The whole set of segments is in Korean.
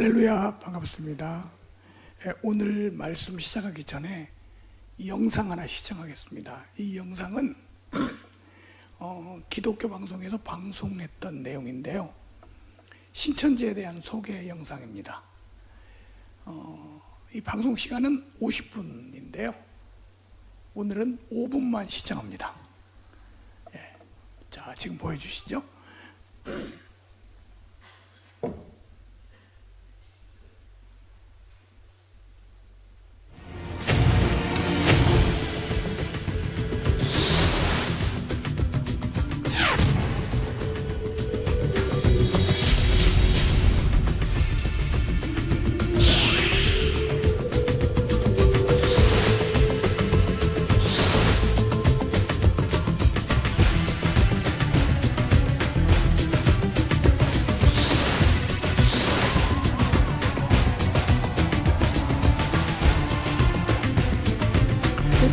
할렐루야, 반갑습니다. 오늘 말씀 시작하기 전에 영상 하나 시청하겠습니다. 이 영상은 기독교 방송에서 방송했던 내용인데요, 신천지에 대한 소개 영상입니다. 이 방송 시간은 50분인데요 오늘은 5분만 시청합니다. 자, 지금 보여주시죠.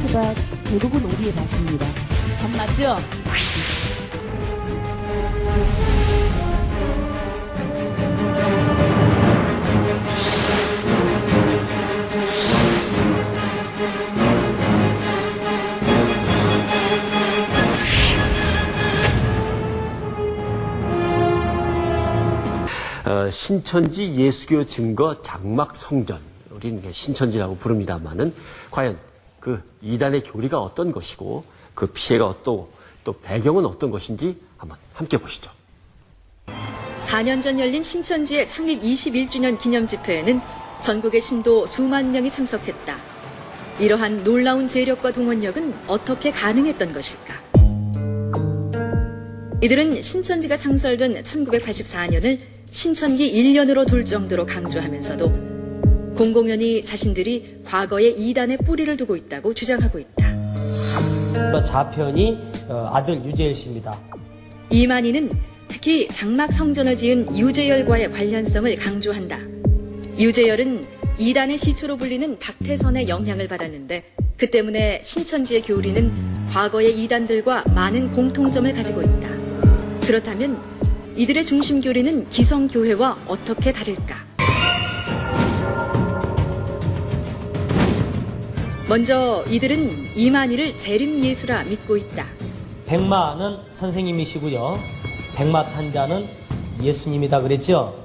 수박 대부분 오리의 맛입니다. 밥 맞죠? 신천지 예수교 증거 장막 성전, 우리는 신천지라고 부릅니다만은 과연 그 이단의 교리가 어떤 것이고 그 피해가 어떠고 또 배경은 어떤 것인지 한번 함께 보시죠. 4년 전 열린 신천지의 창립 21주년 기념 집회에는 전국의 신도 수만 명이 참석했다. 이러한 놀라운 재력과 동원력은 어떻게 가능했던 것일까? 이들은 신천지가 창설된 1984년을 신천기 1년으로 둘 정도로 강조하면서도 공공연히 자신들이 과거에 이단의 뿌리를 두고 있다고 주장하고 있다. 좌편이 아들 유재열 씨입니다. 이만희는 특히 장막 성전을 지은 유재열과의 관련성을 강조한다. 유재열은 이단의 시초로 불리는 박태선의 영향을 받았는데 그 때문에 신천지의 교리는 과거의 이단들과 많은 공통점을 가지고 있다. 그렇다면 이들의 중심 교리는 기성교회와 어떻게 다를까? 먼저 이들은 이만희를 재림예수라 믿고 있다. 백마는 선생님이시고요. 백마탄자는 예수님이다 그랬죠.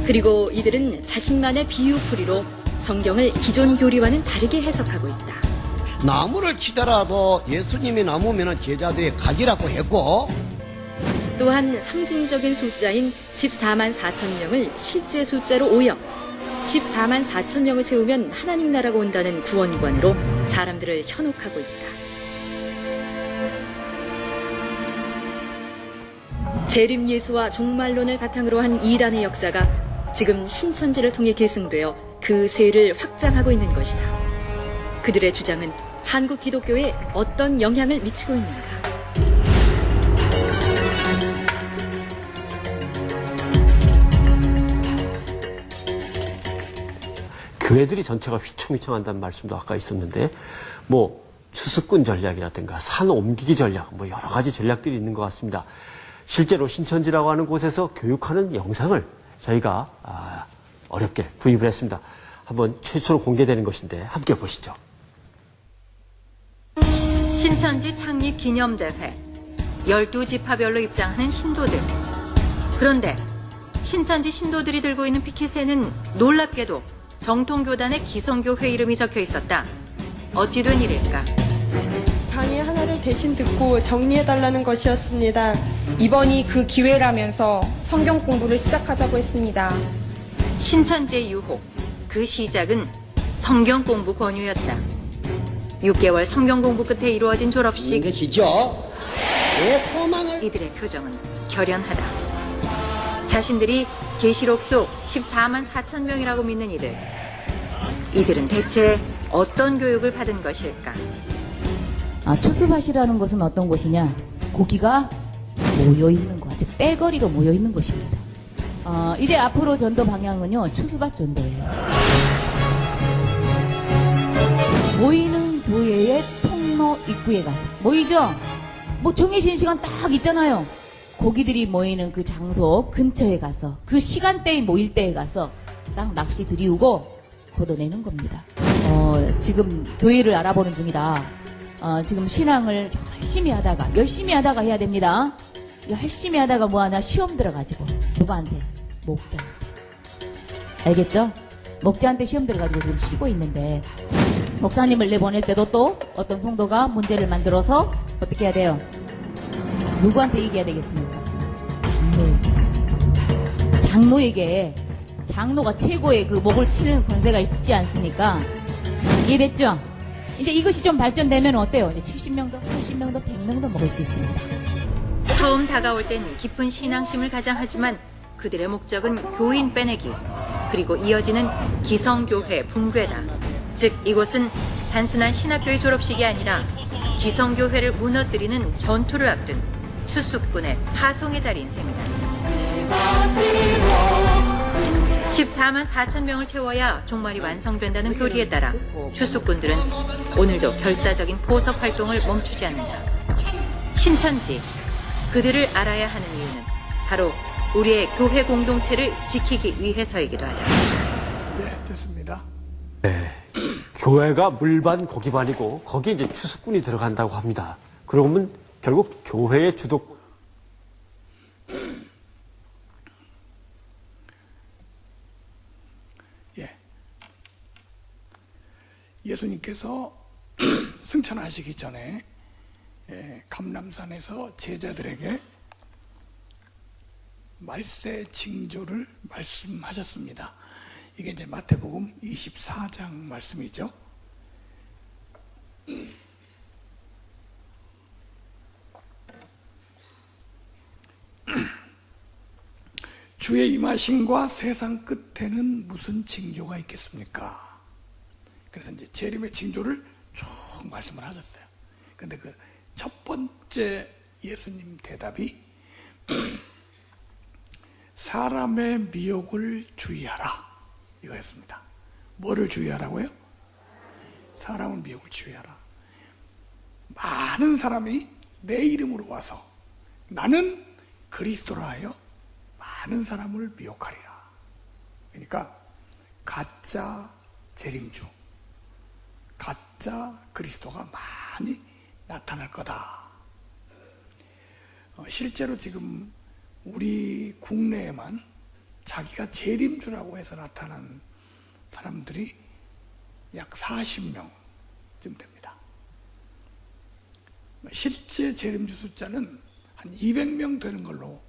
그리고 이들은 자신만의 비유풀이로 성경을 기존 교리와는 다르게 해석하고 있다. 나무를 치더라도 예수님이 나무면 제자들이 가지라고 했고, 또한 상징적인 숫자인 14만 4천 명을 실제 숫자로 오역, 14만 4천 명을 채우면 하나님 나라가 온다는 구원관으로 사람들을 현혹하고 있다. 재림예수와 종말론을 바탕으로 한 이단의 역사가 지금 신천지를 통해 계승되어 그 세를 확장하고 있는 것이다. 그들의 주장은 한국 기독교에 어떤 영향을 미치고 있는가? 교회들이 전체가 휘청휘청한다는 말씀도 아까 있었는데 뭐 추수꾼 전략이라든가 산 옮기기 전략, 뭐 여러 가지 전략들이 있는 것 같습니다. 실제로 신천지라고 하는 곳에서 교육하는 영상을 저희가 어렵게 구입을 했습니다. 한번 최초로 공개되는 것인데 함께 보시죠. 신천지 창립 기념대회, 12지파별로 입장하는 신도들. 그런데 신천지 신도들이 들고 있는 피켓에는 놀랍게도 정통교단의 기성교회 이름이 적혀 있었다. 어찌 된 일일까? 강의 하나를 대신 듣고 정리해달라는 것이었습니다. 이번이 그 기회라면서 성경 공부를 시작하자고 했습니다. 신천지의 유혹, 그 시작은 성경 공부 권유였다. 6개월 성경 공부 끝에 이루어진 졸업식. 것이죠. 내 소망을. 이들의 표정은 결연하다. 자신들이 계시록 속 14만 4천 명이라고 믿는 이들은 대체 어떤 교육을 받은 것일까? 추수밭이라는 것은 어떤 곳이냐? 고기가 모여있는 것, 아주 떼거리로 모여있는 곳입니다. 이제 앞으로 전도 방향은요, 추수밭 전도예요. 모이는 교회의 통로 입구에 가서 모이죠? 뭐 정해진 시간 딱 있잖아요. 고기들이 모이는 그 장소 근처에 가서 그 시간대에 모일 때에 가서 딱 낚시 들이우고 걷어내는 겁니다. 지금 교회를 알아보는 중이다. 지금 신앙을 열심히 하다가 해야 됩니다. 열심히 하다가 뭐하나 시험 들어가지고 누구한테? 목자. 알겠죠? 목자한테 시험 들어가지고 지금 쉬고 있는데 목사님을 내보낼 때도 또 어떤 성도가 문제를 만들어서 어떻게 해야 돼요? 누구한테 얘기해야 되겠습니까? 장로에게. 장로가 최고의 그 목을 치는 권세가 있지 않습니까? 이해됐죠? 이제 이것이 좀 발전되면 어때요? 이제 70명도, 80명도, 100명도 먹을 수 있습니다. 처음 다가올 땐 깊은 신앙심을 가장하지만 그들의 목적은 교인 빼내기, 그리고 이어지는 기성교회 붕괴다. 즉 이곳은 단순한 신학교의 졸업식이 아니라 기성교회를 무너뜨리는 전투를 앞둔 추수꾼의 파송의 자리인 셈이다. 14만 4천 명을 채워야 종말이 완성된다는 교리에 따라 추수꾼들은 오늘도 결사적인 포섭 활동을 멈추지 않는다. 신천지, 그들을 알아야 하는 이유는 바로 우리의 교회 공동체를 지키기 위해서이기도 하다. 네, 됐습니다. 교회가 물반 고기반이고 거기에 이제 추수꾼이 들어간다고 합니다. 그러면 결국 교회의 주도 예수님께서 승천하시기 전에 감람산에서 제자들에게 말세 징조를 말씀하셨습니다. 이게 이제 마태복음 24장 말씀이죠. 주의 임하심과 세상 끝에는 무슨 징조가 있겠습니까? 그래서 이제 재림의 징조를 쭉 말씀을 하셨어요. 근데 그 첫 번째 예수님 대답이 사람의 미혹을 주의하라 이거였습니다. 뭐를 주의하라고요? 사람의 미혹을 주의하라. 많은 사람이 내 이름으로 와서 나는 그리스도라 하여 많은 사람을 미혹하리라. 그러니까 가짜 재림주, 가짜 그리스도가 많이 나타날 거다. 실제로 지금 우리 국내에만 자기가 재림주라고 해서 나타난 사람들이 약 40명쯤 됩니다. 실제 재림주 숫자는 한 200명 되는 걸로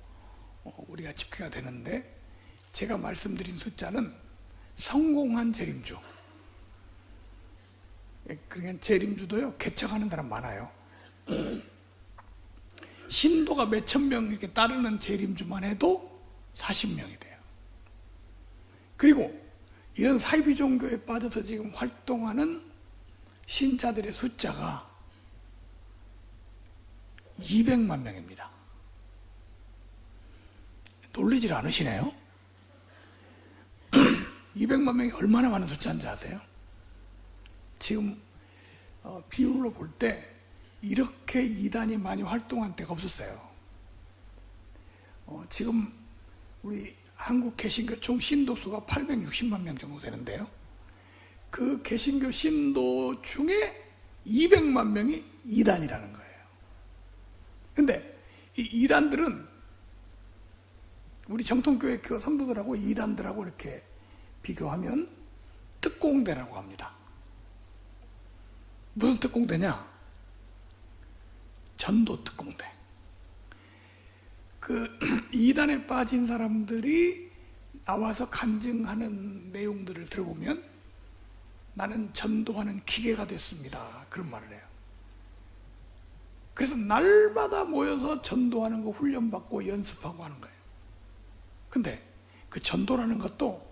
우리가 집계가 되는데, 제가 말씀드린 숫자는 성공한 재림주. 그러니까 재림주도요, 개척하는 사람 많아요. 신도가 몇천 명 이렇게 따르는 재림주만 해도 40명이 돼요. 그리고 이런 사이비 종교에 빠져서 지금 활동하는 신자들의 숫자가 200만 명입니다. 놀리질 않으시네요? 200만 명이 얼마나 많은 숫자인지 아세요? 지금 비율로 볼 때 이렇게 이단이 많이 활동한 때가 없었어요. 지금 우리 한국 개신교 총 신도수가 860만 명 정도 되는데요. 그 개신교 신도 중에 200만 명이 이단이라는 거예요. 근데 이 이단들은 우리 정통교회 그 성도들하고 이단들하고 이렇게 비교하면 특공대라고 합니다. 무슨 특공대냐? 전도 특공대. 그 이단에 빠진 사람들이 나와서 간증하는 내용들을 들어보면 나는 전도하는 기계가 됐습니다. 그런 말을 해요. 그래서 날마다 모여서 전도하는 거 훈련받고 연습하고 하는 거예요. 근데 그 전도라는 것도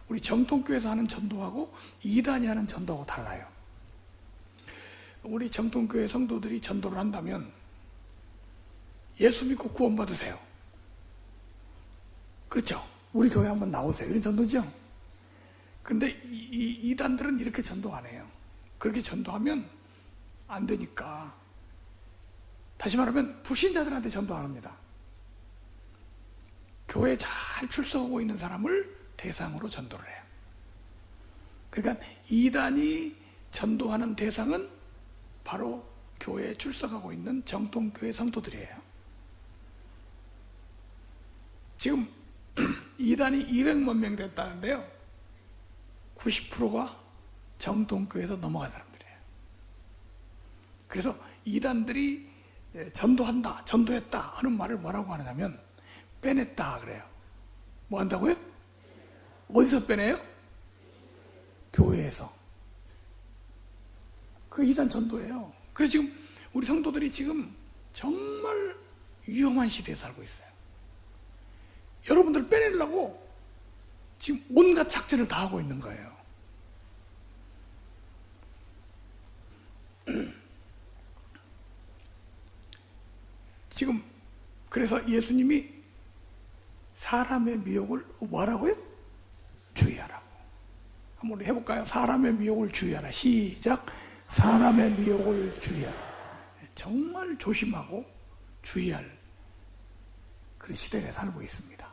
우리 정통교회에서 하는 전도하고 이단이 하는 전도하고 달라요. 우리 정통교회 성도들이 전도를 한다면 예수 믿고 구원받으세요. 그렇죠? 우리 교회 한번 나오세요. 이런 전도죠? 근데 이단들은 이렇게 전도 안 해요. 그렇게 전도하면 안 되니까. 다시 말하면 불신자들한테 전도 안 합니다. 교회에 잘 출석하고 있는 사람을 대상으로 전도를 해요. 그러니까 이단이 전도하는 대상은 바로 교회에 출석하고 있는 정통교회 성도들이에요. 지금 이단이 200만 명 됐다는데요, 90%가 정통교회에서 넘어간 사람들이에요. 그래서 이단들이 전도한다, 전도했다 하는 말을 뭐라고 하느냐면 빼냈다 그래요. 뭐 한다고요? 어디서 빼내요? 교회에서. 그 이단 전도예요. 그래서 지금 우리 성도들이 지금 정말 위험한 시대에 살고 있어요. 여러분들 빼내려고 지금 온갖 작전을 다 하고 있는 거예요. 지금 그래서 예수님이 사람의 미혹을 뭐라고요? 주의하라고. 한번 해볼까요? 사람의 미혹을 주의하라. 시작. 사람의 미혹을 주의하라. 정말 조심하고 주의할 그런 시대에 살고 있습니다.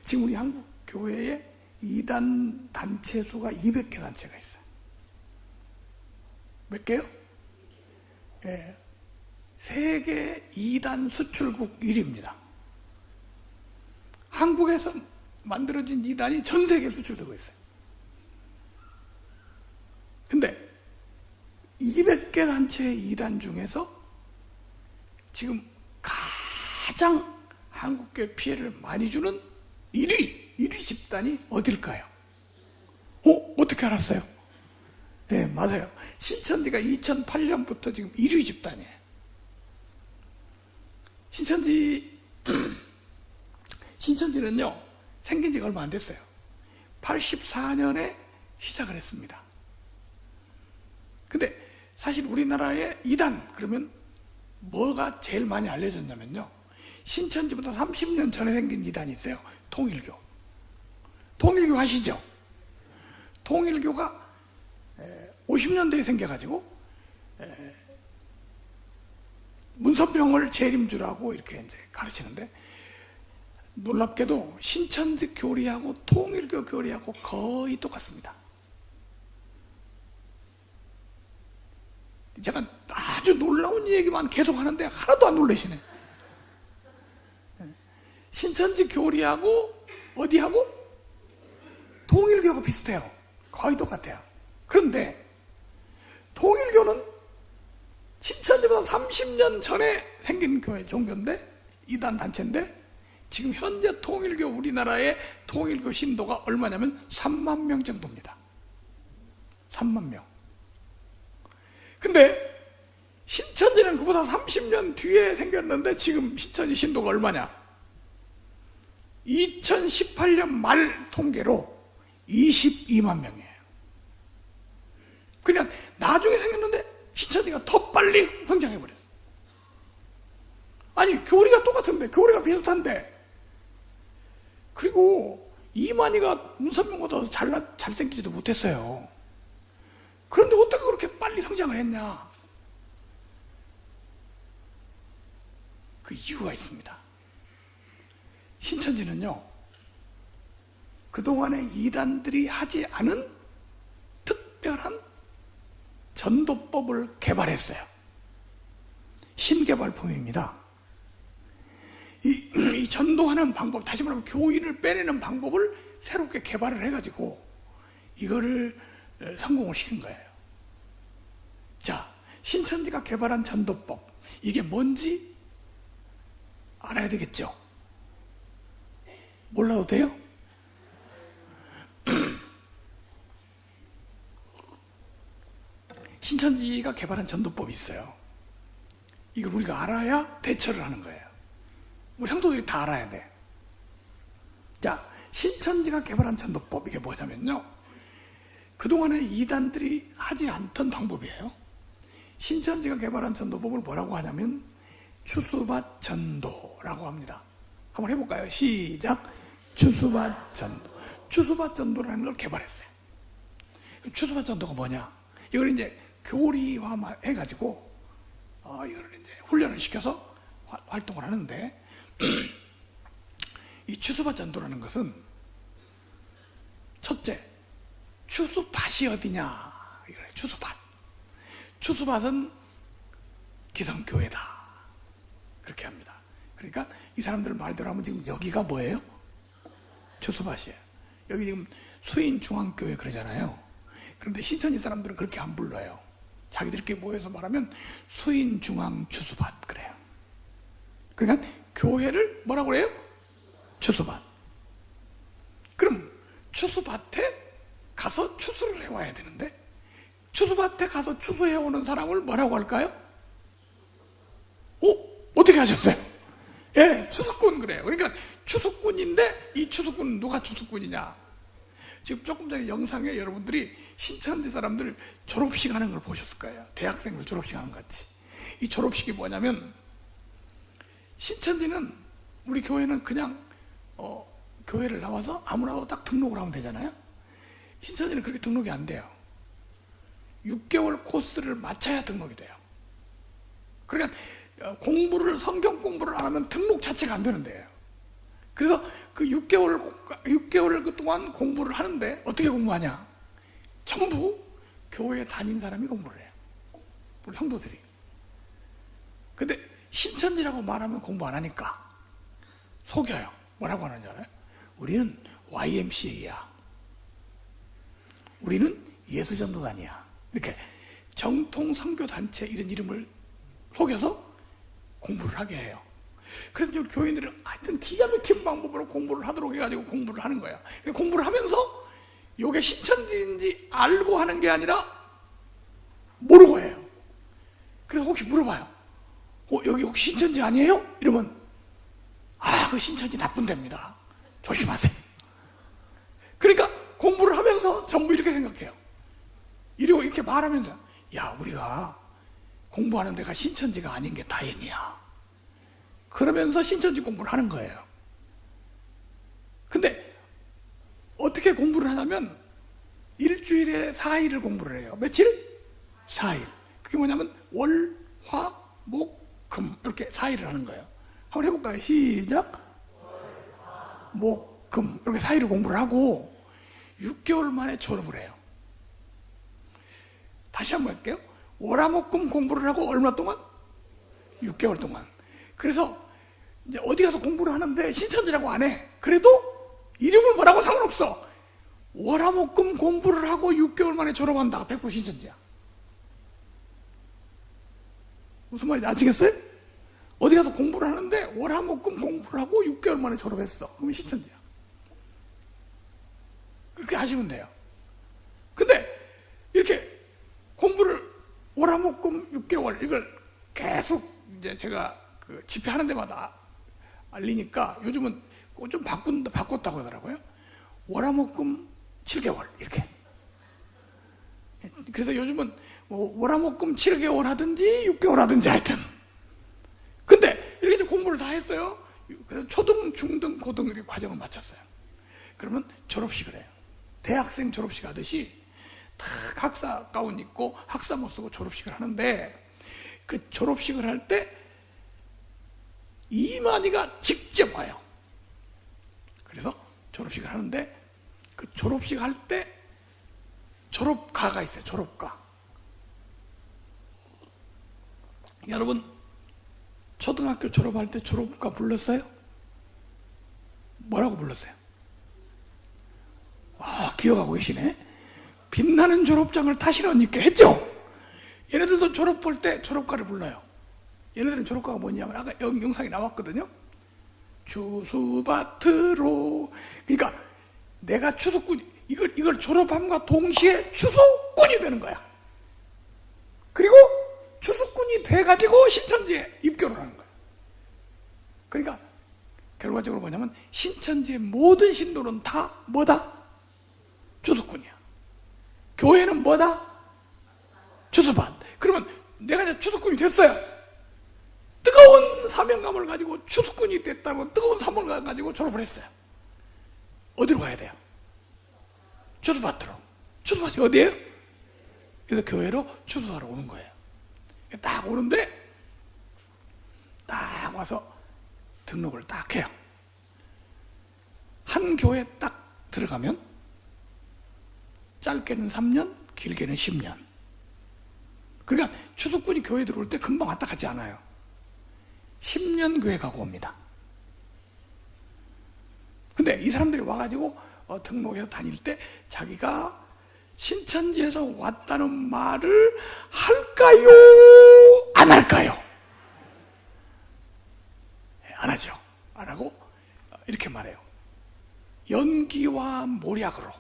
지금 우리 한국 교회에 이단 단체 수가 200개 단체가 있어요. 몇 개요? 예. 세계 이단 수출국 1위입니다. 한국에서 만들어진 이단이 전 세계에 수출되고 있어요. 근데 200개 단체의 이단 중에서 지금 가장 한국교회 피해를 많이 주는 1위 집단이 어딜까요? 어떻게 알았어요? 네, 맞아요. 신천지가 2008년부터 지금 1위 집단이에요. 신천지는요, 생긴 지가 얼마 안 됐어요. 84년에 시작을 했습니다. 근데 사실 우리나라의 이단 그러면 뭐가 제일 많이 알려졌냐면요, 신천지보다 30년 전에 생긴 이단이 있어요. 통일교. 통일교 아시죠? 통일교가 50년대에 생겨가지고 문선병을 재림주라고 이렇게 이제 가르치는데, 놀랍게도 신천지 교리하고 통일교 교리하고 거의 똑같습니다. 제가 아주 놀라운 얘기만 계속 하는데 하나도 안 놀라시네. 신천지 교리하고 어디하고? 통일교가 비슷해요. 거의 똑같아요. 그런데 통일교는 신천지보다 30년 전에 생긴 교회 종교인데, 이단 단체인데, 지금 현재 통일교, 우리나라의 통일교 신도가 얼마냐면 3만 명 정도입니다. 3만 명. 근데 신천지는 그보다 30년 뒤에 생겼는데 지금 신천지 신도가 얼마냐? 2018년 말 통계로 22만 명이에요. 그냥 나중에 생겼는데 신천지가 더 빨리 성장해버렸어. 아니, 교리가 똑같은데, 교리가 비슷한데, 그리고 이만희가 문선명보다 잘생기지도 못했어요. 그런데 어떻게 그렇게 빨리 성장을 했냐? 그 이유가 있습니다. 신천지는요, 그동안에 이단들이 하지 않은 특별한 전도법을 개발했어요. 신개발품입니다. 이 전도하는 방법, 다시 말하면 교인을 빼내는 방법을 새롭게 개발을 해가지고 이거를 성공을 시킨 거예요. 자, 신천지가 개발한 전도법, 이게 뭔지 알아야 되겠죠? 몰라도 돼요? 신천지가 개발한 전도법이 있어요. 이걸 우리가 알아야 대처를 하는 거예요. 우리 성도들이 다 알아야 돼. 자, 신천지가 개발한 전도법, 이게 뭐냐면요, 그동안에 이단들이 하지 않던 방법이에요. 신천지가 개발한 전도법을 뭐라고 하냐면 추수밭 전도라고 합니다. 한번 해볼까요? 시작. 추수밭 전도. 추수밭 전도라는 걸 개발했어요. 추수밭 전도가 뭐냐? 이걸 이제 교리화 해가지고 이걸 이제 훈련을 시켜서 활동을 하는데, 이 추수밭 전도라는 것은 첫째, 추수밭이 어디냐? 이거예요. 추수밭. 추수밭은 기성교회다. 그렇게 합니다. 그러니까 이 사람들 말대로 하면 지금 여기가 뭐예요? 추수밭이에요. 여기 지금 수인중앙교회 그러잖아요. 그런데 신천지 사람들은 그렇게 안 불러요. 자기들끼리 모여서 말하면 수인중앙추수밭 그래요. 그러니까 교회를 뭐라고 그래요? 추수밭. 그럼 추수밭에 가서 추수를 해와야 되는데 추수밭에 가서 추수해오는 사람을 뭐라고 할까요? 어떻게 하셨어요? 예, 추수꾼 그래요. 그러니까 추수꾼인데 이 추수꾼은 누가 추수꾼이냐? 지금 조금 전에 영상에 여러분들이 신천지 사람들 졸업식 하는 걸 보셨을 거예요. 대학생들 졸업식 하는 것 같이. 이 졸업식이 뭐냐면 신천지는 우리 교회는 그냥 교회를 나와서 아무나 딱 등록을 하면 되잖아요. 신천지는 그렇게 등록이 안 돼요. 6개월 코스를 마쳐야 등록이 돼요. 그러니까 성경 공부를 안 하면 등록 자체가 안 되는데요. 그래서 그 6개월 동안 공부를 하는데 어떻게 공부하냐? 전부 교회에 다닌 사람이 공부를 해요. 우리 성도들이. 근데 신천지라고 말하면 공부 안 하니까 속여요. 뭐라고 하는지 알아요? 우리는 YMCA야. 우리는 예수전도단이야. 이렇게 정통 선교단체 이런 이름을 속여서 공부를 하게 해요. 그래서 교인들은 하여튼 기가 막힌 방법으로 공부를 하도록 해가지고 공부를 하는 거예요. 공부를 하면서 이게 신천지인지 알고 하는 게 아니라 모르고 해요. 그래서 혹시 물어봐요. 여기 혹시 신천지 아니에요? 이러면 그 신천지 나쁜 데입니다. 조심하세요. 그러니까 공부를 하면서 전부 이렇게 생각해요. 이러고 이렇게 말하면서 우리가 공부하는 데가 신천지가 아닌 게 다행이야. 그러면서 신천지 공부를 하는 거예요. 근데 어떻게 공부를 하냐면 일주일에 4일을 공부를 해요. 며칠? 4일. 그게 뭐냐면 월, 화, 목, 금 이렇게 4일을 하는 거예요. 한번 해볼까요? 시작. 목, 금 이렇게 4일을 공부를 하고 6개월 만에 졸업을 해요. 다시 한번 할게요. 월화목금 공부를 하고 얼마 동안? 6개월 동안. 그래서 이제 어디 가서 공부를 하는데 신천지라고 안 해. 그래도 이름을 뭐라고 상관없어. 월화목금 공부를 하고 6개월 만에 졸업한다. 100% 신천지야. 무슨 말인지 아시겠어요? 어디 가서 공부를 하는데 월화목금 공부를 하고 6개월 만에 졸업했어. 그러면 신천지야. 그렇게 하시면 돼요. 근데 이렇게 공부를 월화목금 6개월 이걸 계속 이제 제가 그 집회하는 데마다 알리니까 요즘은 좀 바꿨다고 하더라고요. 월화목금 7개월 이렇게. 그래서 요즘은 뭐 월화목금 7개월 하든지 6개월 하든지 하여튼. 근데 이렇게 이제 공부를 다 했어요. 그래서 초등, 중등, 고등 이렇게 과정을 마쳤어요. 그러면 졸업식을 해요. 대학생 졸업식 하듯이 다 학사 가운 입고 학사모 쓰고 졸업식을 하는데 그 졸업식을 할 때 이만희가 직접 와요. 그래서 졸업식을 하는데 그 졸업식 할 때 졸업가가 있어요. 졸업가. 여러분 초등학교 졸업할 때 졸업가 불렀어요? 뭐라고 불렀어요? 기억하고 계시네. 빛나는 졸업장을 타시는 님께 했죠? 얘네들도 졸업 볼 때 졸업가를 불러요. 얘네들은 졸업가가 뭐냐면 아까 영상이 나왔거든요. 추수밭으로. 그러니까 내가 추수꾼 이걸 졸업함과 동시에 추수꾼이 되는 거야. 그리고 추수꾼이 돼가지고 신천지에 입교를 하는 거야. 그러니까 결과적으로 뭐냐면 신천지의 모든 신도는 다 뭐다? 추수꾼이야. 교회는 뭐다? 추수밭. 그러면 내가 이제 추수꾼이 됐어요. 뜨거운 사명감을 가지고 추수꾼이 됐다고 뜨거운 사명감을 가지고 졸업을 했어요. 어디로 가야 돼요? 추수밭으로. 추수밭이 어디예요? 그래서 교회로 추수하러 오는 거예요. 딱 오는데 딱 와서 등록을 딱 해요. 한 교회 딱 들어가면 짧게는 3년, 길게는 10년. 그러니까 추수꾼이 교회 들어올 때 금방 왔다 가지 않아요. 10년 교회 가고 옵니다. 근데 이 사람들이 와가지고 등록해서 다닐 때 자기가 신천지에서 왔다는 말을 할까요? 안 할까요? 안 하죠. 안 하고 이렇게 말해요. 연기와 모략으로.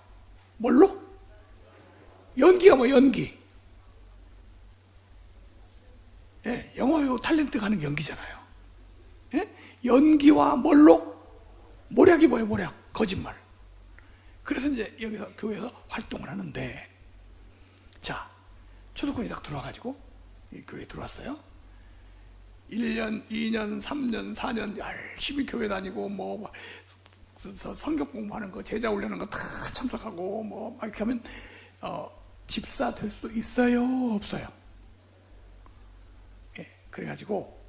뭘로? 연기가 뭐 연기? 예, 영화배우 탤런트 가는 게 연기잖아요. 예? 연기와 뭘로? 모략이 뭐예요? 모략. 거짓말. 그래서 이제 여기서 교회에서 활동을 하는데, 자, 추수꾼이 딱 들어와가지고 이 교회에 들어왔어요. 1년, 2년, 3년, 4년 열심히 교회 다니고 뭐 성경 공부하는 거, 제자 훈련하는 거 다 참석하고 뭐 이렇게 하면 집사 될 수 있어요? 없어요? 예, 그래가지고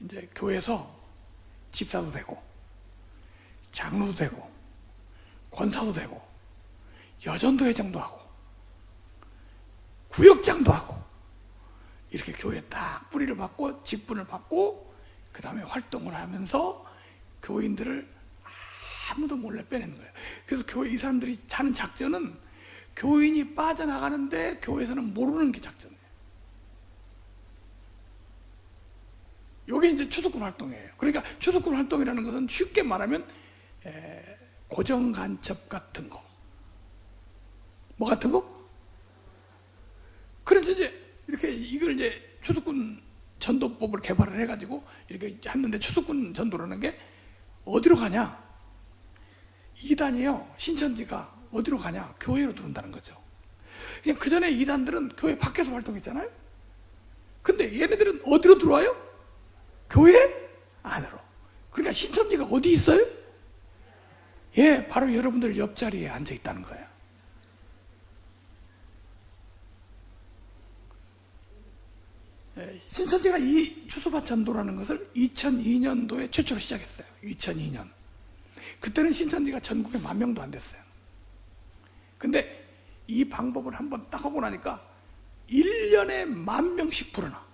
이제 교회에서 집사도 되고 장로도 되고 권사도 되고 여전도 회장도 하고 구역장도 하고 이렇게 교회에 딱 뿌리를 받고 직분을 받고 그 다음에 활동을 하면서 교인들을 아무도 몰래 빼내는 거예요. 그래서 교회 이 사람들이 하는 작전은 교인이 빠져나가는데 교회에서는 모르는 게 작전이에요. 이게 이제 추수꾼 활동이에요. 그러니까 추수꾼 활동이라는 것은 쉽게 말하면 고정간첩 같은 거. 뭐 같은 거? 그래서 이제 이렇게 이걸 이제 추수꾼 전도법을 개발을 해가지고 이렇게 했는데, 추수꾼 전도라는 게 어디로 가냐? 이단이요. 신천지가 어디로 가냐? 교회로 들어온다는 거죠. 그냥 그 전에 이단들은 교회 밖에서 활동했잖아요. 근데 얘네들은 어디로 들어와요? 교회 안으로. 그러니까 신천지가 어디 있어요? 예, 바로 여러분들 옆자리에 앉아 있다는 거예요. 신천지가 이 추수밭 전도라는 것을 2002년도에 최초로 시작했어요. 2002년. 그때는 신천지가 전국에 10,000명도 안 됐어요. 근데 이 방법을 한번 딱 하고 나니까 1년에 10,000명씩 불어나.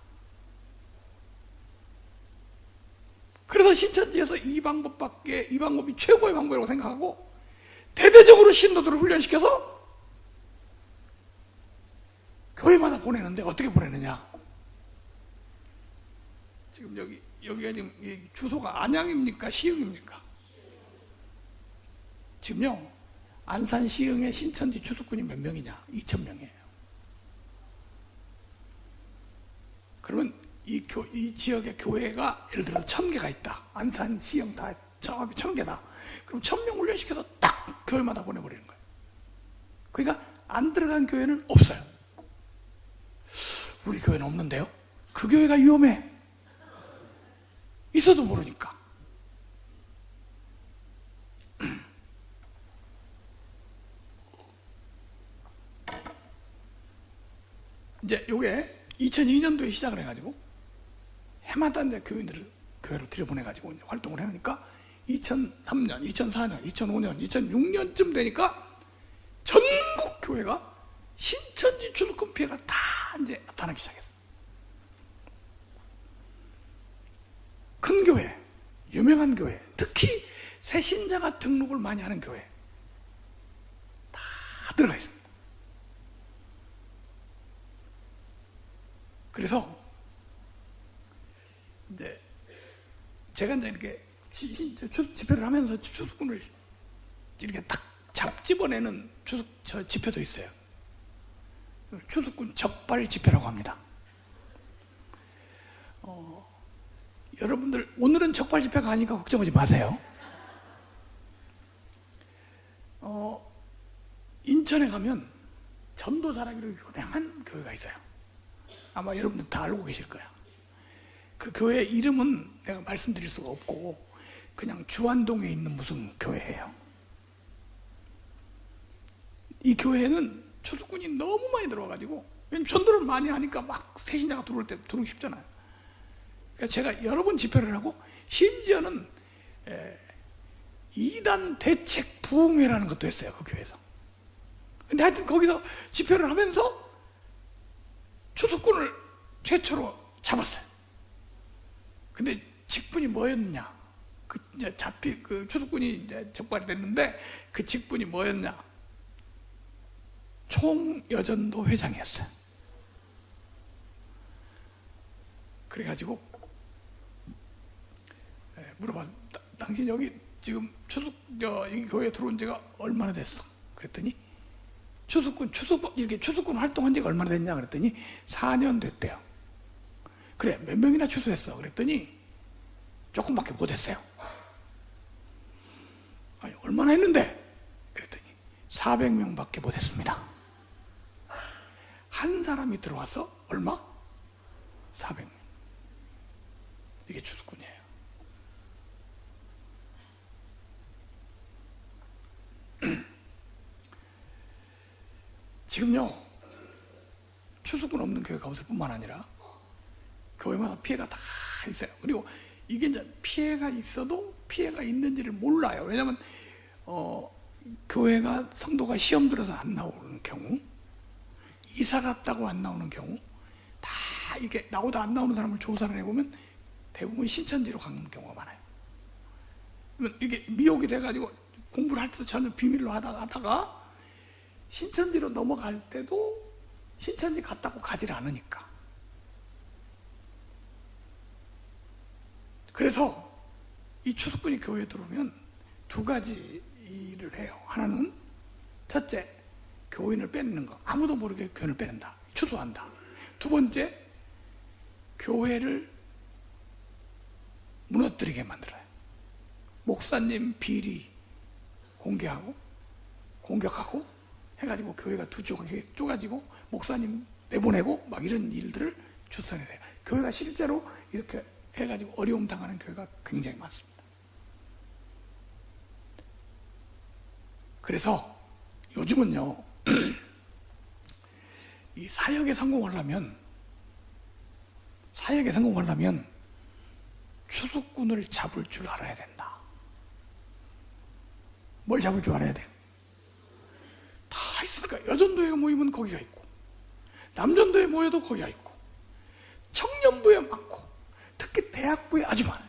그래서 신천지에서 이 방법이 최고의 방법이라고 생각하고 대대적으로 신도들을 훈련시켜서 교회마다 보내는데, 어떻게 보내느냐? 지금 여기가 지금 주소가 안양입니까? 시흥입니까? 지금요, 안산 시흥의 신천지 추수꾼이 몇 명이냐? 2,000명이에요. 그러면 이 지역의 교회가 예를 들어 1,000개가 있다. 안산, 시흥 다 정합이 1,000개다. 그럼 1,000명 훈련시켜서 딱 교회마다 보내버리는 거예요. 그러니까 안 들어간 교회는 없어요. 우리 교회는 없는데요? 그 교회가 위험해. 있어도 모르니까. 이제 요게 2002년도에 시작을 해가지고 해마다 이제 교인들을 교회로 들여보내가지고 이제 활동을 해놓으니까 2003년, 2004년, 2005년, 2006년쯤 되니까 전국 교회가 신천지 추수꾼 피해가 다 이제 나타나기 시작했어. 큰 교회, 유명한 교회, 특히 새신자가 등록을 많이 하는 교회 다 들어가 있습니다. 그래서 이제 제가 이제 이렇게 집회를 하면서 추수꾼을 이렇게 딱 잡집어내는 집회도 있어요. 추수꾼 적발 집회라고 합니다. 여러분들 오늘은 적발 집회가 아니니까 걱정하지 마세요. 인천에 가면 전도 잘하기로 유명한 교회가 있어요. 아마 여러분들 다 알고 계실 거야. 그 교회 이름은 내가 말씀드릴 수가 없고 그냥 주안동에 있는 무슨 교회예요. 이 교회는 추수꾼이 너무 많이 들어와가지고, 왜냐면 전도를 많이 하니까 막 새신자가 들어올 때 들어오기 쉽잖아요. 그러니까 제가 여러 번 집회를 하고 심지어는 이단 대책 부흥회라는 것도 했어요, 그 교회에서. 근데 하여튼 거기서 집회를 하면서 추수꾼을 최초로 잡았어요. 근데 직분이 뭐였냐? 그 추수꾼이 이제 적발이 됐는데 그 직분이 뭐였냐? 총여전도 회장이었어요. 그래가지고 물어봐, 당신 여기 지금 이 교회에 들어온 지가 얼마나 됐어? 그랬더니 이렇게 추수꾼 활동한 지가 얼마나 됐냐? 그랬더니 4년 됐대요. 그래, 몇 명이나 추수했어? 그랬더니 조금밖에 못했어요. 아니, 얼마나 했는데? 그랬더니 400명밖에 못했습니다. 한 사람이 들어와서 얼마? 400명. 이게 추수꾼이에요. 지금요, 추수꾼 없는 교회가 없을 뿐만 아니라 교회마다 피해가 다 있어요. 그리고 이게 이제 피해가 있어도 피해가 있는지를 몰라요. 왜냐하면 교회가 성도가 시험 들어서 안 나오는 경우, 이사 갔다고 안 나오는 경우, 다 이게 나오다 안 나오는 사람을 조사를 해보면 대부분 신천지로 가는 경우가 많아요. 이게 미혹이 돼가지고 공부를 할 때도 전혀 비밀로 하다가 신천지로 넘어갈 때도 신천지 갔다고 가지를 않으니까. 그래서 이 추수꾼이 교회에 들어오면 두 가지 일을 해요. 하나는 첫째, 교인을 빼내는 거. 아무도 모르게 교인을 빼낸다. 추수한다. 두 번째, 교회를 무너뜨리게 만들어요. 목사님 비리 공격하고 해가지고 교회가 두 조각에 쪼가지고 목사님 내보내고 막 이런 일들을 주선해요. 교회가 실제로 이렇게 해가지고 어려움 당하는 교회가 굉장히 많습니다. 그래서 요즘은요, 이 사역에 성공하려면 추수꾼을 잡을 줄 알아야 된다. 뭘 잡을 줄 알아야 돼? 다 있으니까 여전도에 모이면 거기가 있고, 남전도에 모여도 거기가 있고, 청년부에 많고, 특히 대학부에 아주 많아요.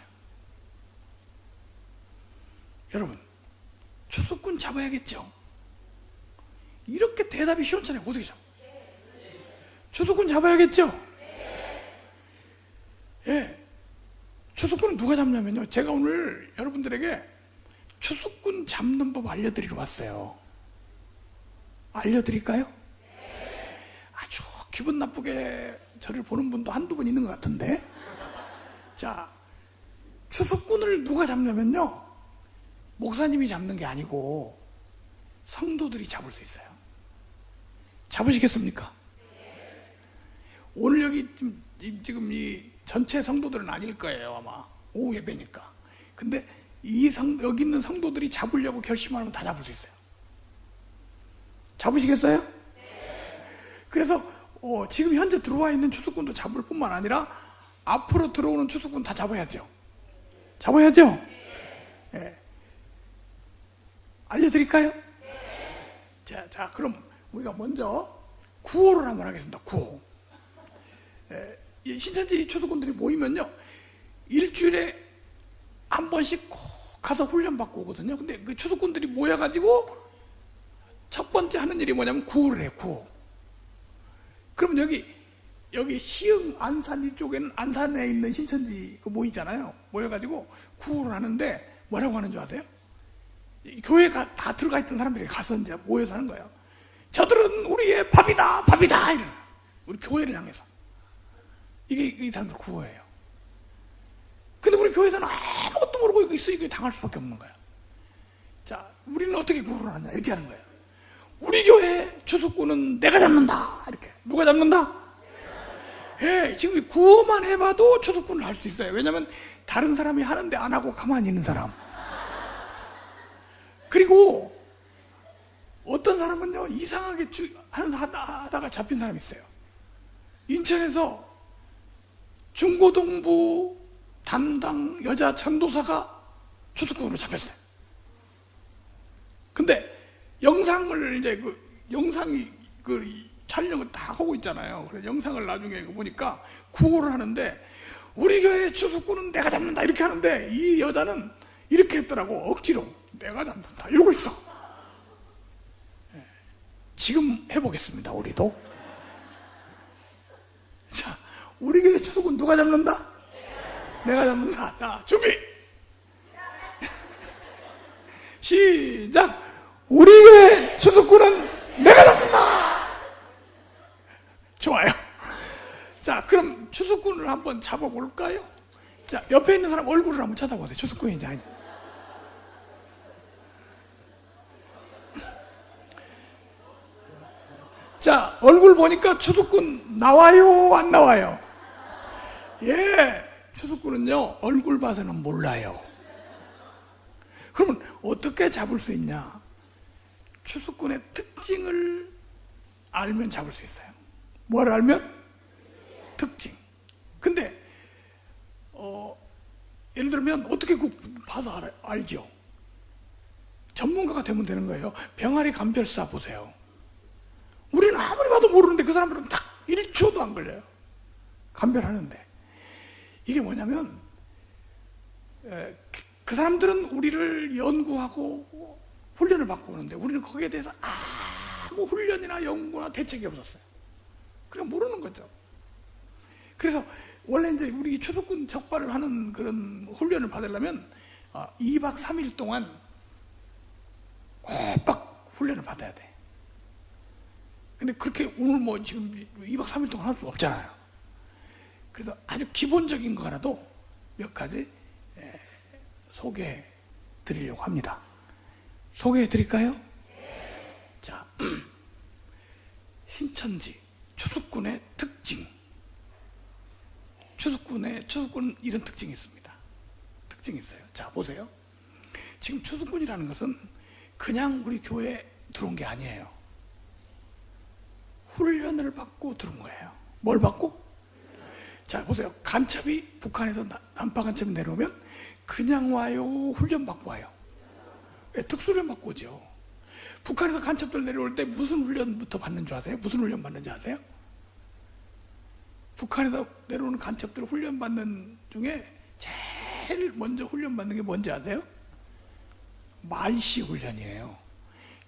여러분, 추수꾼 잡아야겠죠? 이렇게 대답이 시원찮아요. 어떻게 잡아? 추수꾼 잡아야겠죠? 예. 추수꾼은 누가 잡냐면요, 제가 오늘 여러분들에게 추수꾼 잡는 법 알려드리러 왔어요. 알려드릴까요? 아주 기분 나쁘게 저를 보는 분도 한두 분 있는 것 같은데. 자, 추수꾼을 누가 잡냐면요, 목사님이 잡는 게 아니고 성도들이 잡을 수 있어요. 잡으시겠습니까? 오늘 여기 지금 이 전체 성도들은 아닐 거예요, 아마. 오후 예배니까. 근데 여기 있는 성도들이 잡으려고 결심하면 다 잡을 수 있어요. 잡으시겠어요? 그래서 지금 현재 들어와 있는 추수꾼도 잡을 뿐만 아니라 앞으로 들어오는 추수꾼 다 잡아야죠. 잡아야죠? 예. 알려드릴까요? 자, 그럼 우리가 먼저 구호를 한번 하겠습니다. 구호. 신천지 추수꾼들이 모이면요, 일주일에 한 번씩 꼭 가서 훈련받고 오거든요. 근데 그 추수꾼들이 모여가지고 첫 번째 하는 일이 뭐냐면 구호를 해요. 구호. 그럼 여기 시흥 안산 이쪽에는 안산에 있는 신천지 모이잖아요. 모여가지고 구호를 하는데 뭐라고 하는 줄 아세요? 교회가 다 들어가 있던 사람들이 가서 이제 모여서 하는 거예요. 저들은 우리의 밥이다, 밥이다. 이런. 우리 교회를 향해서. 이게 이 사람들 구호예요. 근데 우리 교회에서는 아무것도 모르고 이거 있으니까 당할 수밖에 없는 거예요. 자, 우리는 어떻게 구호를 하냐? 이렇게 하는 거예요. 우리 교회 추수꾼은 내가 잡는다. 이렇게. 누가 잡는다? 예, 지금 구호만 해봐도 추수꾼을 할 수 있어요. 왜냐면 다른 사람이 하는데 안 하고 가만히 있는 사람. 그리고 어떤 사람은요, 이상하게 하다가 잡힌 사람이 있어요. 인천에서 중고등부 담당 여자 전도사가 추수꾼으로 잡혔어요. 근데 영상을 이제 영상이 촬영을 다 하고 있잖아요. 그래서 영상을 나중에 보니까 구호를 하는데 우리 교회 추수꾼은 내가 잡는다 이렇게 하는데 이 여자는 이렇게 했더라고. 억지로 내가 잡는다 이러고 있어. 지금 해보겠습니다. 우리도. 자, 우리 교회 추수꾼 누가 잡는다? 내가 잡는다. 자, 준비. 시작. 우리 교회 추수꾼은 내가 잡는다. 좋아요. 자, 그럼 추수꾼을 한번 잡아볼까요? 자, 옆에 있는 사람 얼굴을 한번 찾아보세요. 추수꾼인지 아닌지. 자, 얼굴 보니까 추수꾼 나와요? 안 나와요? 예, 추수꾼은요, 얼굴 봐서는 몰라요. 그러면 어떻게 잡을 수 있냐? 추수꾼의 특징을 알면 잡을 수 있어요. 뭘 알면? 특징. 근데 예를 들면 어떻게 봐서 알죠? 전문가가 되면 되는 거예요. 병아리 감별사 보세요. 우리는 아무리 봐도 모르는데 그 사람들은 딱 1초도 안 걸려요. 감별하는데. 이게 뭐냐면 그 사람들은 우리를 연구하고 훈련을 받고 오는데 우리는 거기에 대해서 아무 훈련이나 연구나 대책이 없었어요. 그냥 모르는 거죠. 그래서 원래 이제 우리 추수꾼 적발을 하는 그런 훈련을 받으려면 2박 3일 동안 꽉 훈련을 받아야 돼. 근데 그렇게 오늘 뭐 지금 2박 3일 동안 할 수 없잖아요. 그래서 아주 기본적인 거라도 몇 가지 소개해 드리려고 합니다. 소개해 드릴까요? 자, 신천지 추수꾼의 특징. 추수꾼은 이런 특징이 있습니다. 특징이 있어요. 자, 보세요. 지금 추수꾼이라는 것은 그냥 우리 교회에 들어온 게 아니에요. 훈련을 받고 들어온 거예요. 뭘 받고? 자, 보세요. 간첩이 북한에서 난파 간첩이 내려오면 그냥 와요? 훈련 받고 와요? 특수훈련 받고 오죠. 북한에서 간첩들 내려올 때 무슨 훈련부터 받는 줄 아세요? 무슨 훈련 받는지 아세요? 북한에서 내려오는 간첩들 훈련 받는 중에 제일 먼저 훈련 받는 게 뭔지 아세요? 말씨 훈련이에요.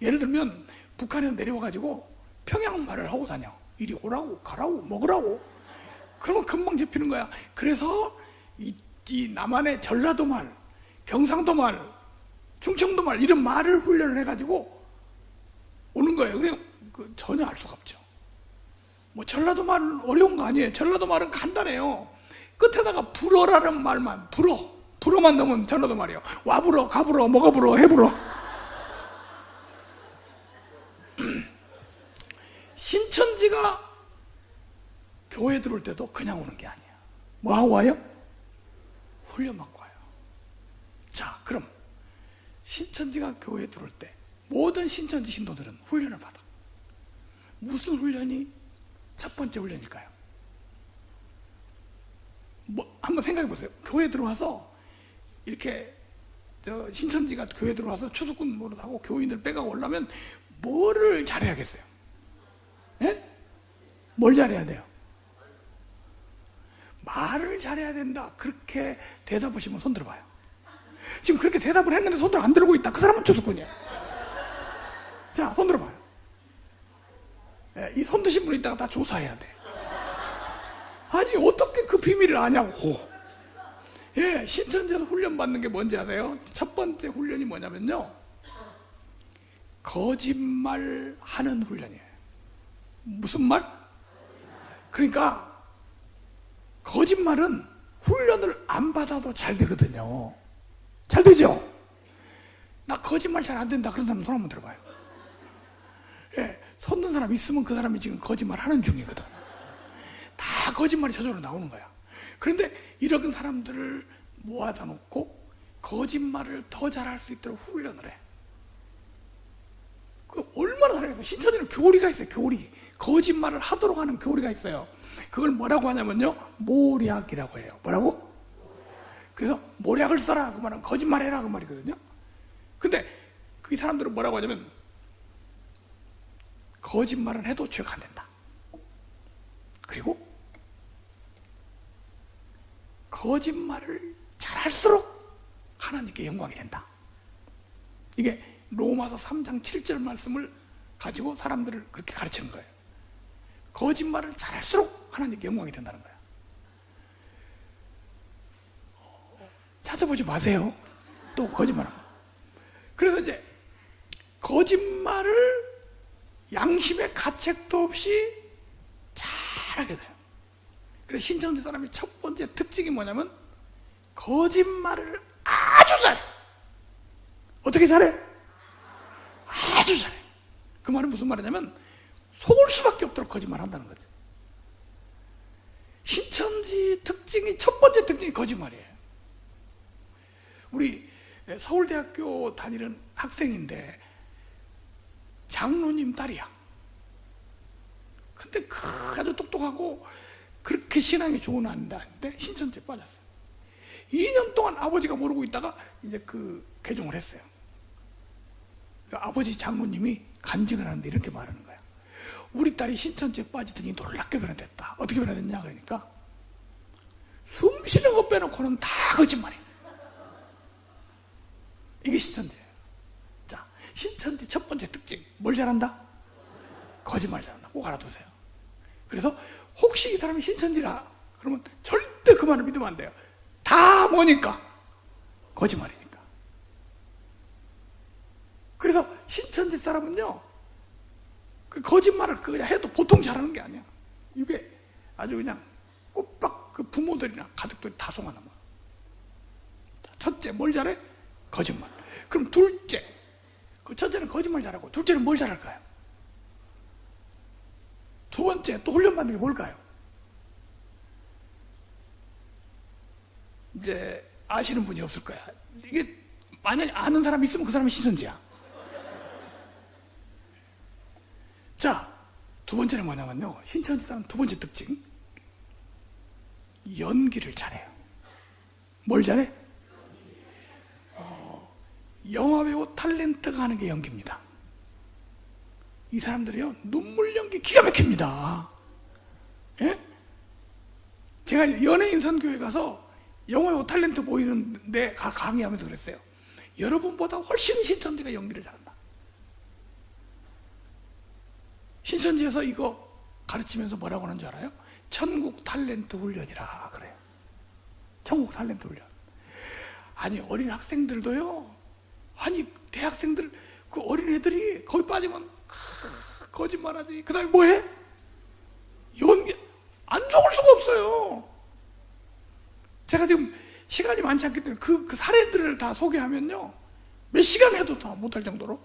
예를 들면 북한에서 내려와가지고 평양말을 하고 다녀. 이리 오라고 가라고 먹으라고. 그러면 금방 잡히는 거야. 그래서 이 남한의 전라도말, 경상도말, 충청도말 이런 말을 훈련을 해가지고 오는 거예요. 그냥 전혀 알 수가 없죠. 뭐 전라도 말은 어려운 거 아니에요. 전라도 말은 간단해요. 끝에다가 불어라는 말만 불어만 넣으면 전라도 말이에요. 와불어, 가불어, 먹어불어, 해불어. 신천지가 교회 들어올 때도 그냥 오는 게 아니에요. 뭐 하고 와요? 훈련 받고 와요. 자, 그럼 신천지가 교회에 들어올 때 모든 신천지 신도들은 훈련을 받아. 무슨 훈련이 첫 번째 훈련일까요? 뭐 한번 생각해 보세요. 교회 들어와서 이렇게 신천지가 교회 들어와서 추수꾼 노릇하고 교인들 빼가고 오려면 뭐를 잘해야겠어요? 예? 뭘 잘해야 돼요? 말을 잘해야 된다. 그렇게 대답하시면 손 들어봐요. 지금 그렇게 대답을 했는데 손을 안 들고 있다. 그 사람은 추수꾼이야. 자, 손 들어봐요. 이 손 드신 분 있다가 다 조사해야 돼. 아니, 어떻게 그 비밀을 아냐고. 예, 신천지에서 훈련 받는 게 뭔지 아세요? 첫 번째 훈련이 뭐냐면요, 거짓말 하는 훈련이에요. 무슨 말? 그러니까 거짓말은 훈련을 안 받아도 잘 되거든요. 잘 되죠? 나 거짓말 잘 안 된다 그런 사람 손 한번 들어봐요. 예, 손 든 사람 있으면 그 사람이 지금 거짓말 하는 중이거든. 다 거짓말이 저절로 나오는 거야. 그런데 이런 사람들을 모아다 놓고 거짓말을 더 잘할 수 있도록 훈련을 해. 그 얼마나 잘해요. 신천지는 교리가 있어요. 교리. 거짓말을 하도록 하는 교리가 있어요. 그걸 뭐라고 하냐면요, 모략이라고 해요. 뭐라고? 그래서 모략을 써라 그 말은 거짓말해라 그 말이거든요. 근데 그 사람들은 뭐라고 하냐면 거짓말을 해도 죄가 안 된다. 그리고 거짓말을 잘할수록 하나님께 영광이 된다. 이게 로마서 3장 7절 말씀을 가지고 사람들을 그렇게 가르치는 거예요. 거짓말을 잘할수록 하나님께 영광이 된다는 거야. 찾아보지 마세요. 또 거짓말하면. 그래서 이제 거짓말을 양심의 가책도 없이 잘하게 돼요. 그래서 신천지 사람의 첫 번째 특징이 뭐냐면 거짓말을 아주 잘해. 어떻게 잘해? 아주 잘해. 그 말은 무슨 말이냐면 속을 수밖에 없도록 거짓말 한다는 거지. 신천지 특징이, 첫 번째 특징이 거짓말이에요. 우리 서울대학교 다니는 학생인데 장로님 딸이야. 근데 아주 똑똑하고 그렇게 신앙이 좋은 아인데 신천지에 빠졌어요. 2년 동안 아버지가 모르고 있다가 이제 그 개종을 했어요. 그 아버지 장모님이 간증을 하는데 이렇게 말하는 거야. 우리 딸이 신천지에 빠지더니 놀랍게 변화됐다. 어떻게 변화됐냐 그러니까 숨 쉬는 것 빼놓고는 다 거짓말이야. 이게 신천지예요. 자, 신천지 첫 번째 특징 뭘 잘한다? 거짓말 잘한다. 꼭 알아두세요. 그래서 혹시 이 사람이 신천지라 그러면 절대 그 말을 믿으면 안 돼요. 다 뭐니까? 거짓말이니까. 그래서 신천지 사람은요, 그 거짓말을 그냥 해도 보통 잘하는 게 아니야. 이게 아주 그냥 꼬박 그 부모들이나 가족들이 다 송하는 거야. 첫째, 뭘 잘해? 거짓말. 그럼 둘째, 그 첫째는 거짓말 잘하고 둘째는 뭘 잘할까요? 두 번째 또 훈련받는 게 뭘까요? 이제 아시는 분이 없을 거야. 이게 만약에 아는 사람이 있으면 그 사람이 신천지야. 자, 두 번째는 뭐냐면요, 신천지 사람 두 번째 특징, 연기를 잘해요. 뭘 잘해? 영화배우 탤런트가 하는 게 연기입니다. 이 사람들이요, 눈물 연기 기가 막힙니다. 예? 제가 연예인 선교회 가서 영화배우 탤런트 보이는데 강의하면서 그랬어요. 여러분보다 훨씬 신천지가 연기를 잘한다. 신천지에서 이거 가르치면서 뭐라고 하는 줄 알아요? 천국 탤런트 훈련이라 그래요. 천국 탤런트 훈련. 아니, 어린 학생들도요, 아니, 대학생들, 그 어린애들이 거기 빠지면 거짓말하지. 그 다음에 뭐해? 연기. 안 속을 수가 없어요. 제가 지금 시간이 많지 않기 때문에 그 사례들을 다 소개하면요, 몇 시간 해도 다 못할 정도로.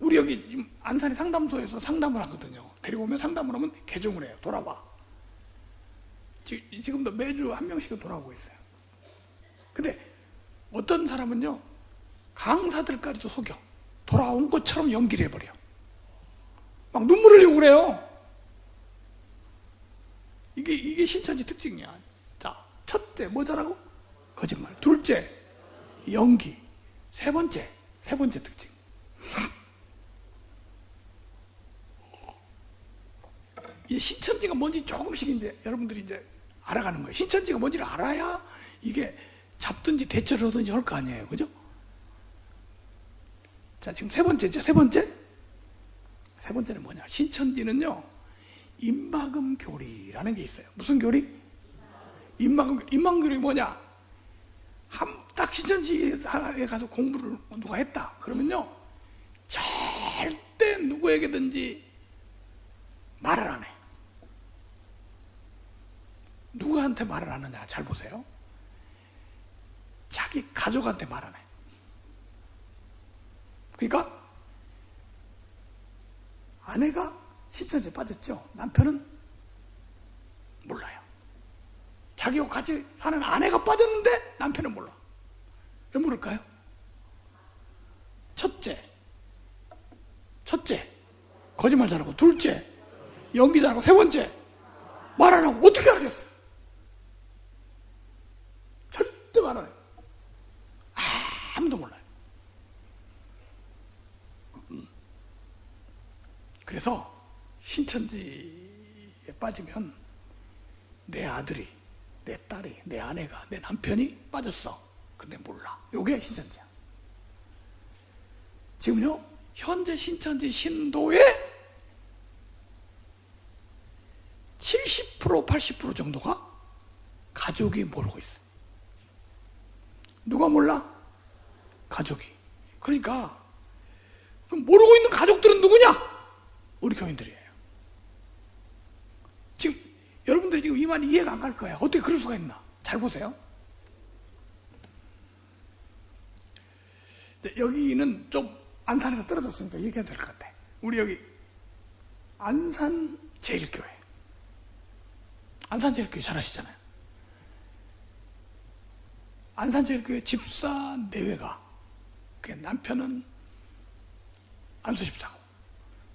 우리 여기 안산의 상담소에서 상담을 하거든요. 데리고 오면 상담을 하면 개종을 해요. 돌아봐. 지금도 매주 한 명씩은 돌아오고 있어요. 근데 어떤 사람은요, 강사들까지도 속여. 돌아온 것처럼 연기를 해버려. 막 눈물 흘리고 그래요. 이게 신천지 특징이야. 자, 첫째 뭐 잘하고? 거짓말. 둘째 연기. 세 번째 특징. 이제 신천지가 뭔지 조금씩 이제 여러분들이 이제 알아가는 거예요. 신천지가 뭔지를 알아야 이게 잡든지 대처를 하든지 할 거 아니에요. 그죠? 자, 지금 세 번째죠. 세 번째는 뭐냐? 신천지는요, 임마금 교리라는 게 있어요. 무슨 교리? 임마금 교리 뭐냐? 딱 신천지에 가서 공부를 누가 했다. 그러면요, 절대 누구에게든지 말을 안 해. 누구한테 말을 안 하냐? 잘 보세요. 자기 가족한테 말 안 해. 그러니까 아내가 신천지에 빠졌죠. 남편은 몰라요. 자기와 같이 사는 아내가 빠졌는데 남편은 몰라. 왜 모를까요? 첫째 거짓말 잘하고, 둘째 연기 잘하고, 세 번째 말 안 하고. 어떻게 알겠어? 절대 말 안 해요. 아무도 몰라요. 그래서 신천지에 빠지면 내 아들이, 내 딸이, 내 아내가, 내 남편이 빠졌어. 근데 몰라. 요게 신천지야. 지금요, 현재 신천지 신도의 70%, 80% 정도가 가족이 모르고 있어. 누가 몰라? 가족이. 그러니까 그럼 모르고 있는 가족들은 누구냐? 우리 교인들이에요. 지금 여러분들이 지금 이 말이 이해가 안 갈 거야. 어떻게 그럴 수가 있나? 잘 보세요. 여기는 좀 안산에서 떨어졌으니까 얘기해야 될 것 같아. 우리 여기 안산제일교회. 안산제일교회 잘 아시잖아요. 안산제일교회 집사 내외가, 그 남편은 안수집사고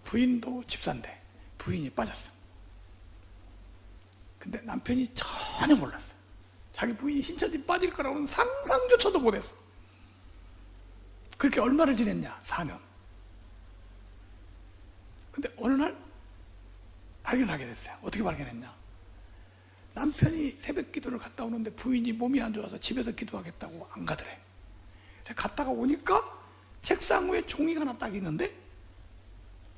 부인도 집사인데 부인이 빠졌어. 근데 남편이 전혀 몰랐어. 자기 부인이 신천지 빠질 거라고는 상상조차도 못했어. 그렇게 얼마를 지냈냐? 4년. 근데 어느 날 발견하게 됐어요. 어떻게 발견했냐? 남편이 새벽 기도를 갔다 오는데 부인이 몸이 안 좋아서 집에서 기도하겠다고 안 가더래. 갔다가 오니까 책상 위에 종이가 하나 딱 있는데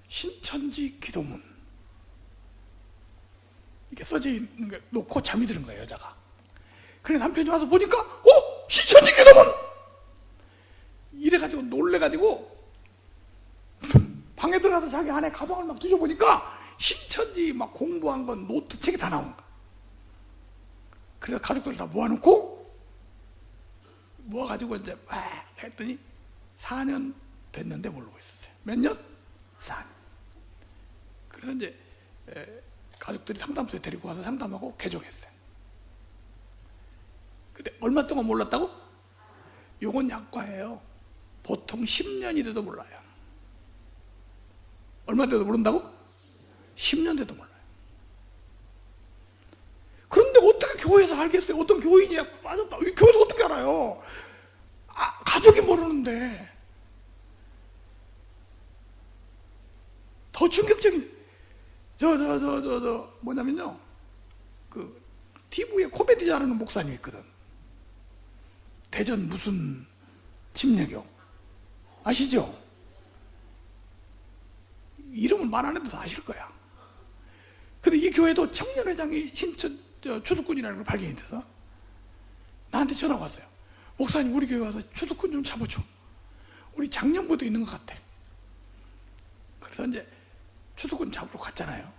신천지 기도문 이렇게 써져 있는 거 놓고 잠이 드는 거예요, 여자가. 그래 남편이 와서 보니까 신천지 기도문! 이래가지고 놀래가지고 방에 들어가서 자기 안에 가방을 막 뒤져보니까 신천지 막 공부한 건 노트 책이 다 나온 거야. 그래서 가족들 다 모아놓고 모아가지고 이제 막 했더니 4년 됐는데 모르고 있었어요. 몇 년? 4년. 그래서 이제 가족들이 상담소에 데리고 와서 상담하고 개종했어요. 근데 얼마 동안 몰랐다고? 요건 약과예요. 보통 10년이 돼도 몰라요. 얼마 돼도 모른다고? 10년 돼도 몰라요. 그런데 어떻게 교회에서 알겠어요? 어떤 교인이 빠졌다. 교회에서 어떻게 알아요? 가족이 모르는데. 더 충격적인, 뭐냐면요. 그, TV에 코미디 잘하는 목사님 있거든. 대전 무슨 침례교. 아시죠? 이름을 말 안 해도 다 아실 거야. 근데 이 교회도 청년회장이 추수꾼이라는 걸 발견이 돼서 나한테 전화가 왔어요. 목사님, 우리 교회 와서 추수꾼 좀 잡아줘. 우리 작년부터 있는 것 같아. 그래서 이제 추수꾼 잡으러 갔잖아요.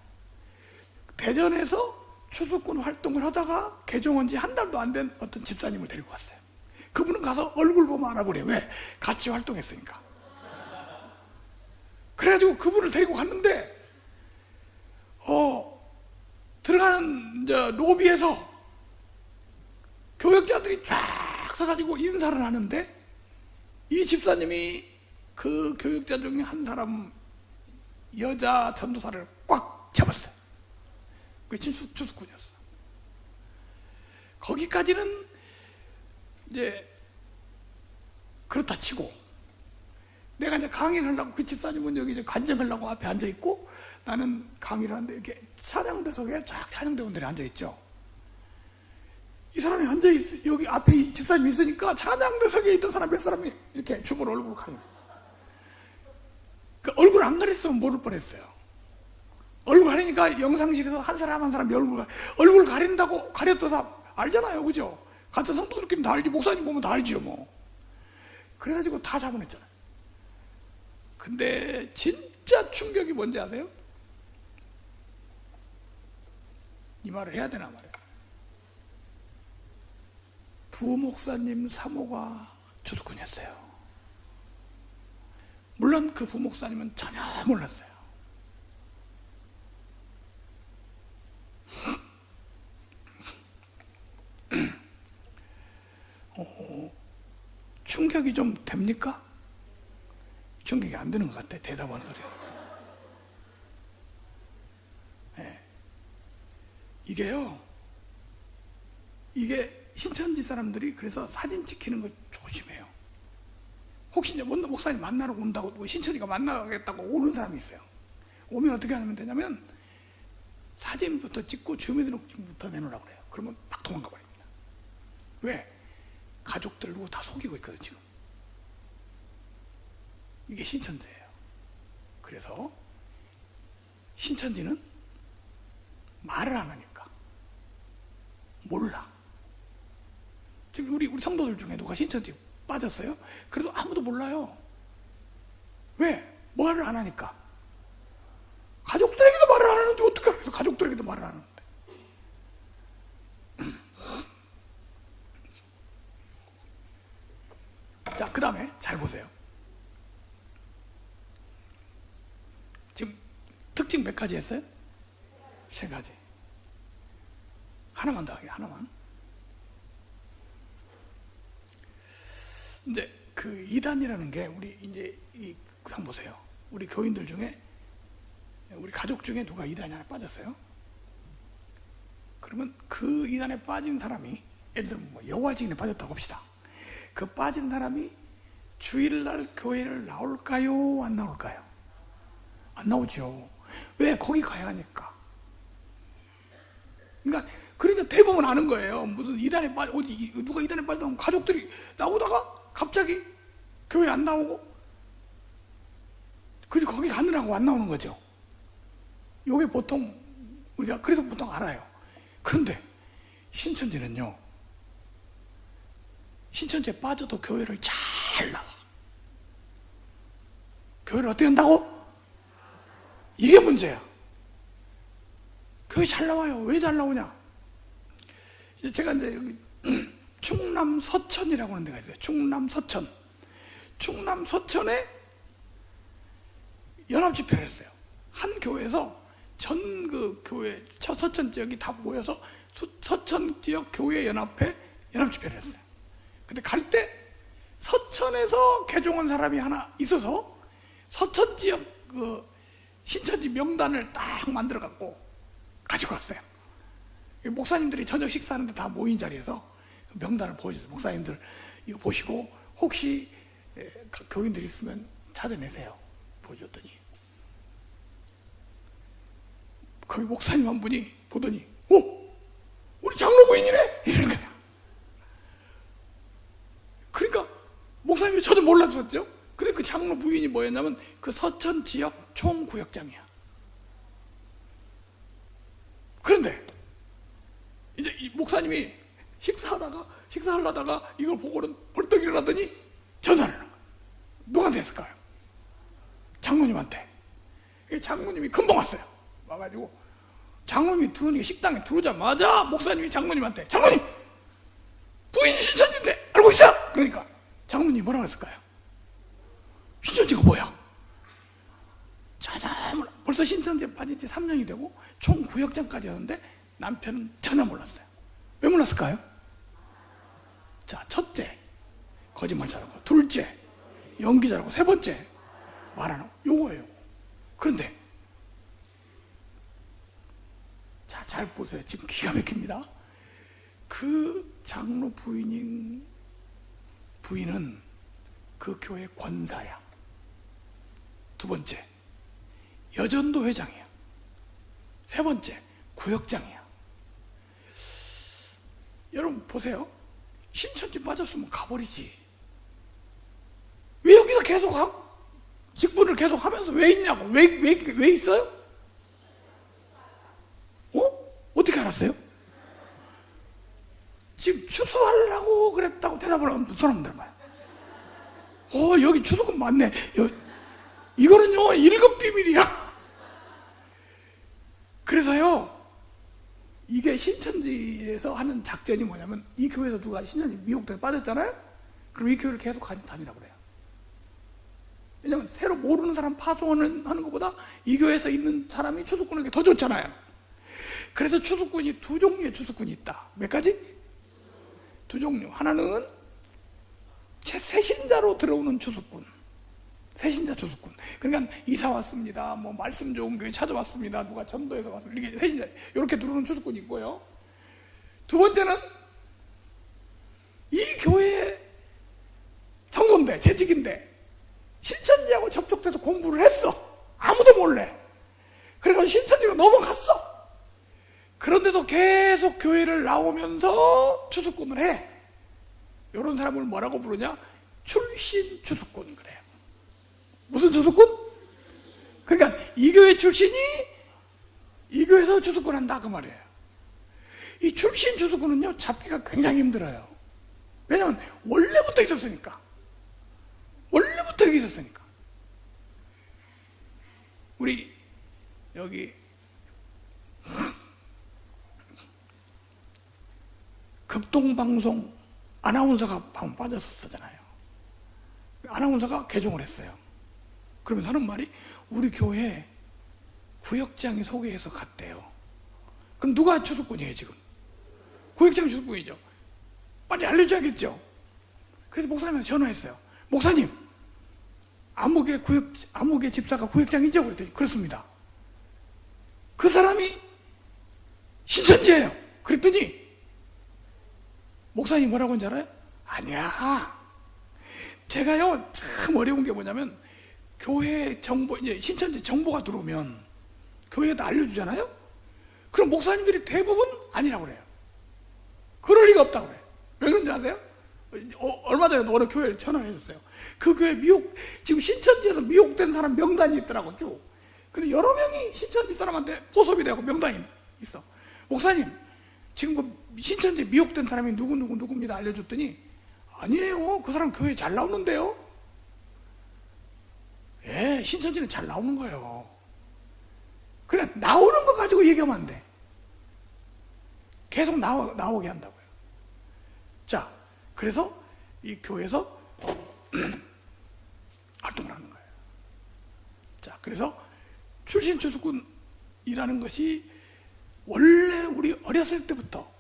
대전에서 추수꾼 활동을 하다가 개종한 지 한 달도 안 된 어떤 집사님을 데리고 왔어요. 그분은 가서 얼굴 보면 알아보래. 왜? 같이 활동했으니까. 그래가지고 그분을 데리고 갔는데 들어가는 이제 로비에서 교역자들이 쫙 서가지고 인사를 하는데 이 집사님이 그 교역자 중에 한 사람 여자 전도사를 꽉 잡았어요. 그게 추수꾼이었어. 거기까지는 이제 그렇다 치고 내가 이제 강의를 하려고 그 집사님은 여기 이제 간증하려고 앞에 앉아 있고 나는 강의를 하는데 이렇게 찬양대석에 쫙 찬양대원들이 앉아 있죠. 이 사람이 앉아 있 여기 앞에 이 집사님이 있으니까 찬양대석에 있던 사람 몇 사람이 이렇게 주먹을 얼굴 가리고 그 얼굴 안 가렸으면 모를 뻔했어요. 얼굴 가리니까 영상실에서 한 사람 한 사람이 얼굴 가린다고 가렸다 다 알잖아요, 그죠? 같은 성도들끼리 다 알지. 목사님 보면 다 알지요, 뭐. 그래가지고 다 잡아냈잖아요. 근데 진짜 충격이 뭔지 아세요? 이 말을 해야 되나 말이에요. 부목사님 사모가 추수꾼이었어요. 물론 그 부목사님은 전혀 몰랐어요. 충격이 좀 됩니까? 충격이 안 되는 것 같아, 대답하는 소리. 네. 이게 신천지 사람들이 그래서 사진 찍히는 거 조심해요. 혹시 이제 목사님 만나러 온다고, 신천지가 만나겠다고 오는 사람이 있어요. 오면 어떻게 하면 되냐면 사진부터 찍고 주민등록증부터 내놓으라고 그래요. 그러면 막 도망가 버립니다. 왜? 가족들 누구 다 속이고 있거든 지금. 이게 신천지예요. 그래서 신천지는 말을 안 하니까 몰라. 지금 우리 성도들 중에 누가 신천지 빠졌어요? 그래도 아무도 몰라요. 왜? 말을 안 하니까. 가족들에게도 말을 안 하는데 어떻게 해서 가족들에게도 말을 안 하는데. 자, 그 다음에 잘 보세요. 지금 특징 몇 가지 했어요? 3가지. 하나만 더 하게, 하나만. 이제 그 이단이라는 게 우리 이제 한번 보세요. 우리 교인들 중에 우리 가족 중에 누가 이단에 하나 빠졌어요? 그러면 그 이단에 빠진 사람이 예를 들면 뭐 여호와 증인에 빠졌다고 합시다. 그 빠진 사람이 주일날 교회를 나올까요? 안 나올까요? 안 나오죠. 왜? 거기 가야 하니까. 그러니까 대부분 아는 거예요. 무슨 이단에 어디 누가 이단에 빠졌다면 가족들이 나오다가 갑자기 교회 안 나오고 그리고 거기 가느라고 안 나오는 거죠. 요게 보통 우리가 그래서 보통 알아요. 그런데 신천지는요, 신천지에 빠져도 교회를 잘 나와. 교회를 어떻게 한다고? 이게 문제야. 교회 잘 나와요. 왜 잘 나오냐? 이제 제가 이제 여기 충남 서천이라고 하는 데가 있어요. 충남 서천. 충남 서천에 연합 집회를 했어요. 한 교회에서 전 그 교회 서천 지역이 다 모여서 서천 지역 교회 연합회 연합 집회를 했어요. 근데 갈 때 서천에서 개종한 사람이 하나 있어서 서천 지역 그 신천지 명단을 딱 만들어 갖고 가지고 왔어요. 목사님들이 저녁 식사하는데 다 모인 자리에서 명단을 보여줬어요. 목사님들 이거 보시고 혹시 교인들 있으면 찾아내세요. 보여줬더니 거기 목사님 한 분이 보더니 우리 장로 부인이네 이러는 거야. 그러니까 목사님이 전혀 몰랐었죠. 그래 그 장로 부인이 뭐였냐면 그 서천 지역 총구역장이야. 그런데 이제 이 목사님이 식사하려다가 이걸 보고는 벌떡 일어나더니 전화를 하는 거야. 누구한테 했을까요? 장로님한테. 장로님이 금방 왔어요. 와가지고 장로님이 들어오니까 식당에 들어오자마자 목사님이 장로님한테 장로님! 부인이 신천지인데 알고 있어? 그러니까 장로님이 뭐라고 했을까요? 신천지가 뭐야? 전혀 몰라. 벌써 신천지에 빠진 지 3년이 되고 총 구역장까지 하는데 남편은 전혀 몰랐어요. 왜 몰랐을까요? 자, 첫째, 거짓말 잘하고, 둘째, 연기 잘하고, 세 번째, 말 안 하고, 요거예요. 그런데, 자, 잘 보세요. 지금 기가 막힙니다. 그 장로 부인은 그 교회 권사야. 두 번째, 여전도 회장이야. 세 번째, 구역장이야. 여러분 보세요. 신천지 빠졌으면 가버리지. 왜 여기서 계속 직분을 계속 하면서 왜 있냐고. 왜 있어요? 어떻게 알았어요? 지금 추수하려고 그랬다고 대답을 하면 손 한번 들어봐요. 여기 추수금 많네. 이거는요 1급 비밀이야. 그래서요 이게 신천지에서 하는 작전이 뭐냐면 이 교회에서 누가 신천지 미혹돼서 빠졌잖아요. 그럼 이 교회를 계속 다니라고 그래요. 왜냐면 새로 모르는 사람 파송하는 것보다 이 교회에서 있는 사람이 추수꾼에게 더 좋잖아요. 그래서 추수꾼이 두 종류의 추수꾼이 있다. 몇 가지? 두 종류. 하나는 새신자로 들어오는 추수꾼. 새신자 추수꾼. 그러니까 이사 왔습니다. 뭐 말씀 좋은 교회 찾아왔습니다. 누가 전도해서 왔습니다. 이렇게 새신자 이렇게 들어오는 추수꾼이 있고요. 두 번째는 이 교회의 성도인데 재직인데 신천지하고 접촉돼서 공부를 했어. 아무도 몰래. 신천지가 넘어갔어. 그런데도 계속 교회를 나오면서 추수꾼을 해. 이런 사람을 뭐라고 부르냐? 출신 추수꾼 그래요. 무슨 추수꾼? 그러니까 이 교회 출신이 이 교회에서 추수꾼 한다 그 말이에요. 이 출신 추수꾼은요 잡기가 굉장히 힘들어요. 왜냐하면 원래부터 있었으니까. 원래부터 여기 있었으니까. 우리 여기 극동방송 아나운서가 방금 빠졌었잖아요. 아나운서가 개종을 했어요. 그러면서 하는 말이 우리 교회 구역장이 소개해서 갔대요. 그럼 누가 추수꾼이에요 지금? 구역장 추수꾼이죠. 빨리 알려줘야겠죠. 그래서 목사님한테 전화했어요. 목사님, 아무개 집사가 구역장이죠? 그랬더니 그렇습니다. 그 사람이 신천지예요. 그랬더니 목사님 뭐라고 하는지 알아요? 아니야. 제가요 참 어려운 게 뭐냐면 교회 정보, 이제 신천지 정보가 들어오면 교회에다 알려주잖아요? 그럼 목사님들이 대부분 아니라고 그래요. 그럴 리가 없다고 그래요. 왜 그런지 아세요? 얼마 전에 어느 교회에 전화를 해줬어요. 그 교회 지금 신천지에서 미혹된 사람 명단이 있더라고 쭉. 근데 여러 명이 신천지 사람한테 포섭이 되고 명단이 있어. 목사님, 지금 그 신천지 미혹된 사람이 누구입니다 알려줬더니 아니에요. 그 사람 교회 잘 나오는데요. 예, 신천지는 잘 나오는 거예요. 그냥 나오는 거 가지고 얘기하면 안 돼. 계속 나오게 한다고요. 자, 그래서 이 교회에서 활동을 하는 거예요. 자, 그래서 출신 추수꾼이라는 것이 원래 우리 어렸을 때부터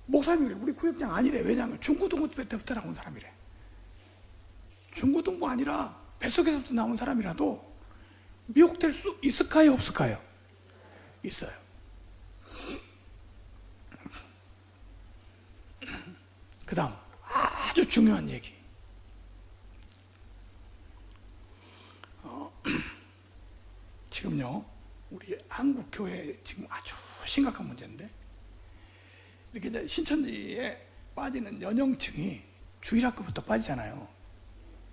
목사님이 우리 구역장 아니래. 왜냐하면 중고등부 때부터 나온 사람이래. 중고등부 아니라 뱃속에서부터 나온 사람이라도 미혹될 수 있을까요? 없을까요? 있어요. 그 다음 아주 중요한 얘기. 지금요 우리 한국교회 지금 아주 심각한 문제인데 이렇게 이제 신천지에 빠지는 연령층이 주일학교부터 빠지잖아요.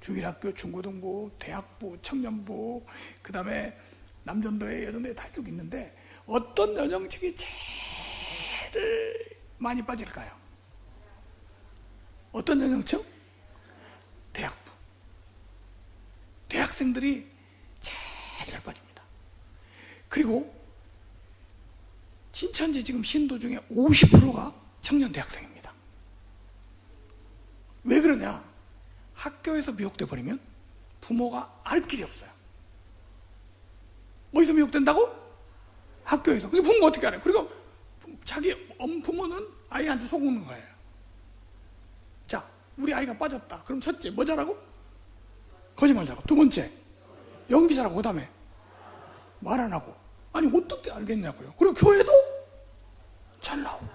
주일학교, 중고등부, 대학부, 청년부, 그 다음에 남전도에 여전도에 다 쭉 있는데 어떤 연령층이 제일 많이 빠질까요? 어떤 연령층? 대학부. 대학생들이 제일 잘 빠집니다. 그리고 신천지 지금 신도 중에 50%가 청년 대학생입니다. 왜 그러냐? 학교에서 미혹돼 버리면 부모가 알 길이 없어요. 어디서 미혹된다고? 학교에서. 그게 부모가 어떻게 알아요? 그리고 자기 부모는 아이한테 속는 거예요. 자, 우리 아이가 빠졌다. 그럼 첫째 뭐 잘하고? 거짓말 잘하고. 두 번째 연기 잘하고. 그 다음에 말 안 하고. 아니 어떻게 알겠냐고요. 그리고 교회도 잘 나오고.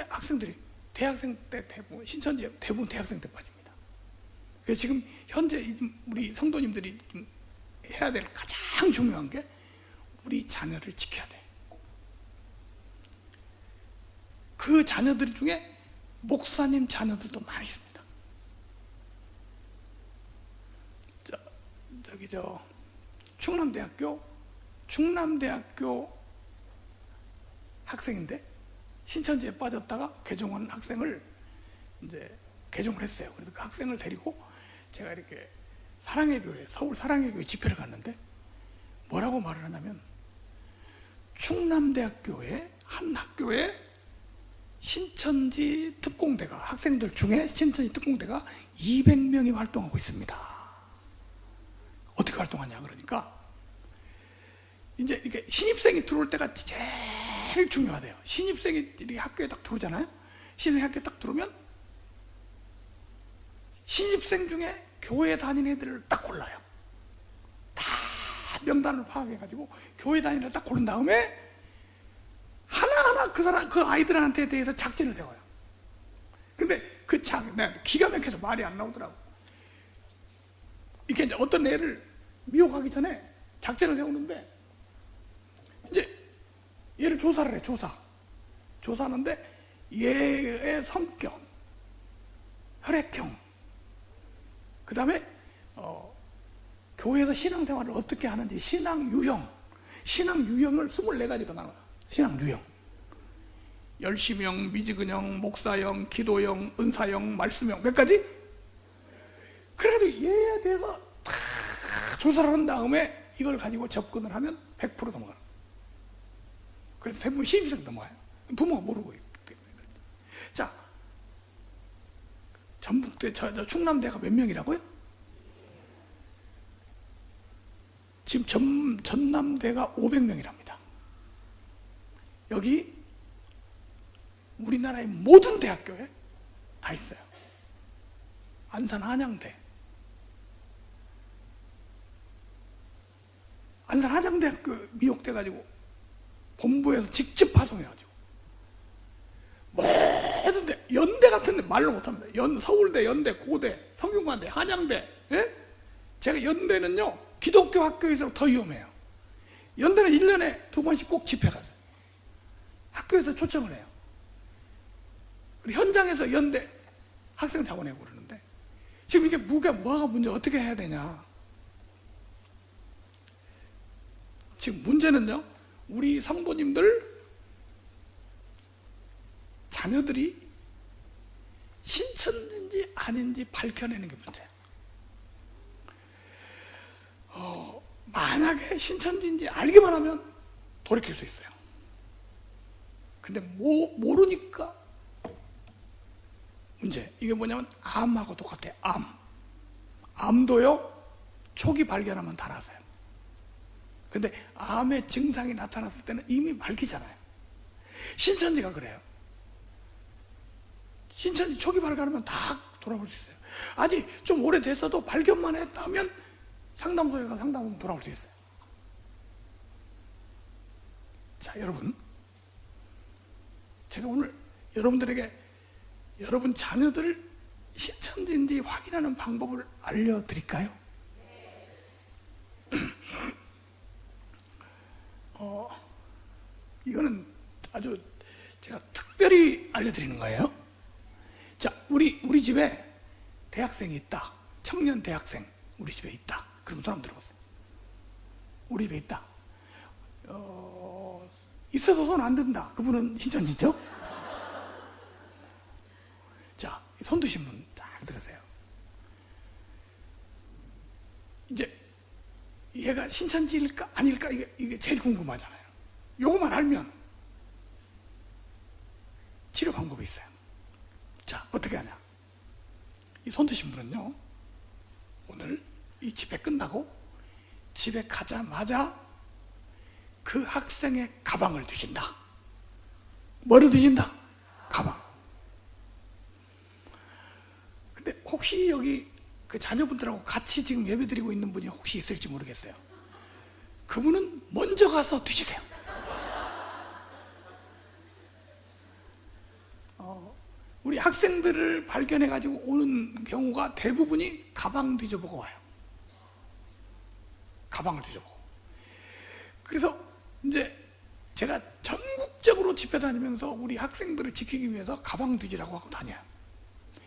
학생들이 대학생 때 대부분 신천지 대부분 대학생 때 빠집니다. 그래서 지금 현재 우리 성도님들이 좀 해야 될 가장 중요한 게 우리 자녀를 지켜야 돼. 그 자녀들 중에 목사님 자녀들도 많이 있습니다. 충남대학교 학생인데 신천지에 빠졌다가 개종한 학생을 이제 개종을 했어요. 그래서 그 학생을 데리고 제가 이렇게 사랑의 교회, 서울 사랑의 교회 집회를 갔는데 뭐라고 말을 하냐면 충남대학교의 한 학교에 신천지 특공대가 학생들 중에 신천지 특공대가 200명이 활동하고 있습니다. 어떻게 활동하냐 그러니까 이제 이렇게 신입생이 들어올 때가 제일 중요하대요. 신입생이 이렇게 학교에 딱 들어오잖아요. 신입생이 학교에 딱 들어오면 신입생 중에 교회 다니는 애들을 딱 골라요. 다 명단을 파악해가지고 교회 다니는 애를 딱 고른 다음에 하나하나 그 아이들한테 대해서 작전을 세워요. 근데 내가 기가 막혀서 말이 안 나오더라고. 이렇게 이제 어떤 애를 미혹하기 전에 작전을 세우는데 이제 얘를 조사를 해. 조사하는데 얘의 성격, 혈액형, 그 다음에 교회에서 신앙생활을 어떻게 하는지 신앙 유형을 24가지로 나눠요. 신앙 유형. 열심형, 미지근형, 목사형, 기도형, 은사형, 말씀형, 몇 가지? 그래가지고 얘에 대해서 다 조사를 한 다음에 이걸 가지고 접근을 하면 100% 넘어가는. 그래서 대부분 신입생 넘어가요. 부모가 모르고 있기 때문에. 자, 전북대, 저 충남대가 몇 명이라고요? 지금 전남대가 500명이랍니다. 여기 우리나라의 모든 대학교에 다 있어요. 안산 한양대, 안산 한양대학교 미혹돼가지고 본부에서 직접 파송해가지고 모든 데, 연대 같은 데 말로 못합니다. 서울대, 연대, 고대, 성균관대, 한양대. 예? 제가 연대는요 기독교 학교에서 더 위험해요. 연대는 1년에 2번씩 꼭 집회 가세요. 학교에서 초청을 해요. 그리고 현장에서 연대 학생 잡아내고 그러는데 지금 이게 뭐가 문제 어떻게 해야 되냐. 지금 문제는요 우리 성도님들 자녀들이 신천지인지 아닌지 밝혀내는 게 문제예요. 만약에 신천지인지 알기만 하면 돌이킬 수 있어요. 근데 모르니까 문제. 이게 뭐냐면 암하고 똑같아요. 암도요 초기 발견하면 다 나서요. 근데 암의 증상이 나타났을 때는 이미 말기잖아요. 신천지가 그래요. 신천지 초기 발견하면 다 돌아볼 수 있어요. 아직 좀 오래됐어도 발견만 했다면 상담소에 가 상담하면 돌아올 수 있어요. 자, 여러분, 제가 오늘 여러분들에게 여러분 자녀들 신천지인지 확인하는 방법을 알려드릴까요? 이거는 아주 제가 특별히 알려드리는 거예요. 자, 우리 집에 대학생이 있다. 청년 대학생 우리 집에 있다. 그럼 사람 들어보세요. 우리 집에 있다. 있어도 손 안 든다. 그분은 신천지죠? 자, 손 드신 분 잘 들으세요. 이제 얘가 신천지일까 아닐까 이게 제일 궁금하잖아요. 요거만 알면 치료 방법이 있어요. 자, 어떻게 하냐. 이 손 드신 분은요 오늘 이 집회 끝나고 집에 가자마자 그 학생의 가방을 뒤진다. 뭐를 뒤진다? 가방. 근데 혹시 여기 그 자녀분들하고 같이 지금 예배드리고 있는 분이 혹시 있을지 모르겠어요. 그분은 먼저 가서 뒤지세요. 우리 학생들을 발견해가지고 오는 경우가 대부분이 가방 뒤져보고 와요. 가방을 뒤져보고. 그래서 이제 제가 전국적으로 집회 다니면서 우리 학생들을 지키기 위해서 가방 뒤지라고 하고 다녀요.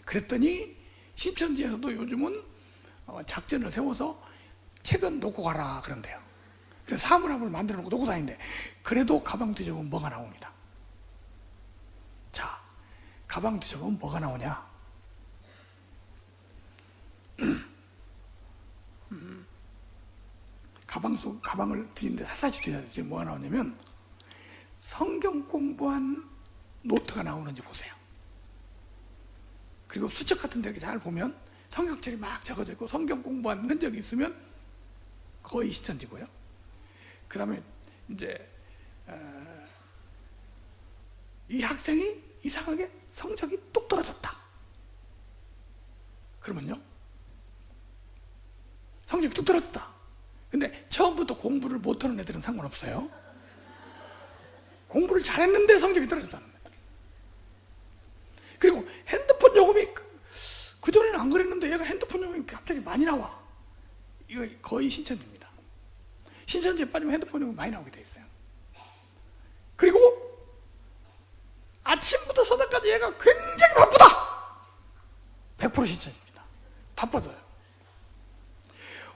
그랬더니 신천지에서도 요즘은 작전을 세워서 책은 놓고 가라 그런대요. 그래서 사물함을 만들어 놓고 놓고 다니는데 그래도 가방 뒤져보면 뭐가 나옵니다. 자, 가방 뒤져보면 뭐가 나오냐. 가방을 뒤지는데 샅샅이 뒤져야 돼. 뭐가 나오냐면 성경 공부한 노트가 나오는지 보세요. 그리고 수첩 같은 데 이렇게 잘 보면 성경책이 막 적어져 있고 성경 공부한 흔적이 있으면 거의 신천지고요. 그 다음에 이제 이 학생이 이상하게 성적이 뚝 떨어졌다. 그러면요 성적이 뚝 떨어졌다. 근데 처음부터 공부를 못하는 애들은 상관없어요. 공부를 잘했는데 성적이 떨어졌다는 거예요. 그리고 핸드폰 요금이 그전에는 안 그랬는데 얘가 핸드폰 요금이 갑자기 많이 나와. 이거 거의 신천지입니다. 신천지에 빠지면 핸드폰이 많이 나오게 돼 있어요. 그리고 아침부터 서다까지 얘가 굉장히 바쁘다. 100% 신천지입니다. 바빠져요.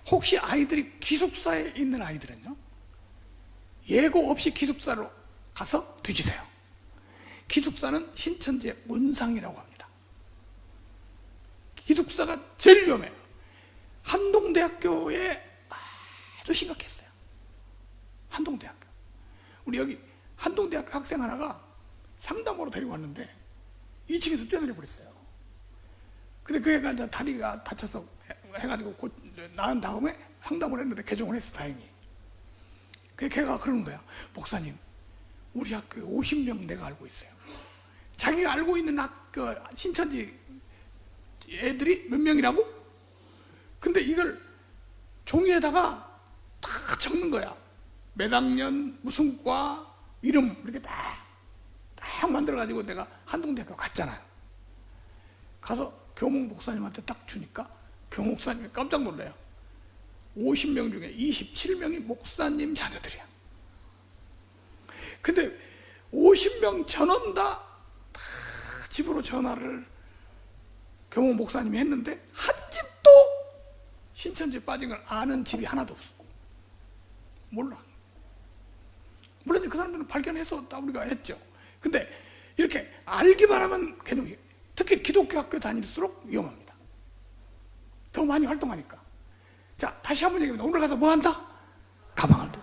혹시 아이들이 기숙사에 있는 아이들은요, 예고 없이 기숙사로 가서 뒤지세요. 기숙사는 신천지의 온상이라고 합니다. 기숙사가 제일 위험해요. 한동대학교에 아주 심각했어요. 한동대학교. 우리 여기 한동대학교 학생 하나가 상담으로 데리고 왔는데 2층에서 뛰어내려 버렸어요. 근데 그 애가 이제 다리가 다쳐서 해가지고 곧 나은 다음에 상담을 했는데 개종을 했어, 다행히. 그 걔가 그러는 거야. 목사님, 우리 학교에 50명 내가 알고 있어요. 자기가 알고 있는 학교 신천지 애들이 몇 명이라고? 근데 이걸 종이에다가 다 적는 거야. 몇 학년, 무슨 과, 이름 이렇게 딱 만들어가지고 내가 한동대학교 갔잖아요. 가서 교목 목사님한테 딱 주니까 교목 목사님이 깜짝 놀라요. 50명 중에 27명이 목사님 자녀들이야. 근데 50명 전원 다 집으로 전화를 교목 목사님이 했는데 한 집도 신천지 빠진 걸 아는 집이 하나도 없어. 몰라. 물론 그 사람들은 발견해서 다 우리가 했죠. 근데 이렇게 알기만 하면 개종이, 특히 기독교 학교 다닐수록 위험합니다. 더 많이 활동하니까. 자, 다시 한번 얘기합니다. 오늘 가서 뭐 한다? 가방을 둬.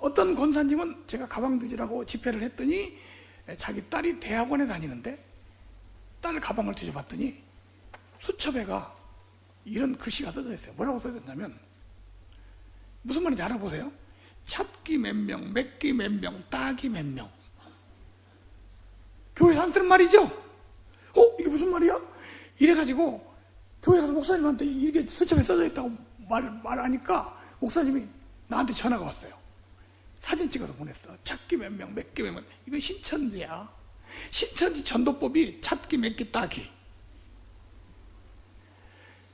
어떤 권사님은 제가 가방 두지라고 집회를 했더니 자기 딸이 대학원에 다니는데 딸 가방을 뒤져봤더니 수첩에가 이런 글씨가 써져 있어요. 뭐라고 써졌냐면, 무슨 말인지 알아보세요. 찾기 몇 명, 맺기 몇 명, 따기 몇 명. 교회에서 안 쓰는 말이죠? 이게 무슨 말이야? 이래가지고 교회 가서 목사님한테 이렇게 수첩에 써져 있다고 말하니까 목사님이 나한테 전화가 왔어요. 사진 찍어서 보냈어. 찾기 몇 명, 맺기 몇 명. 이건 신천지야. 신천지 전도법이 찾기, 맺기, 따기.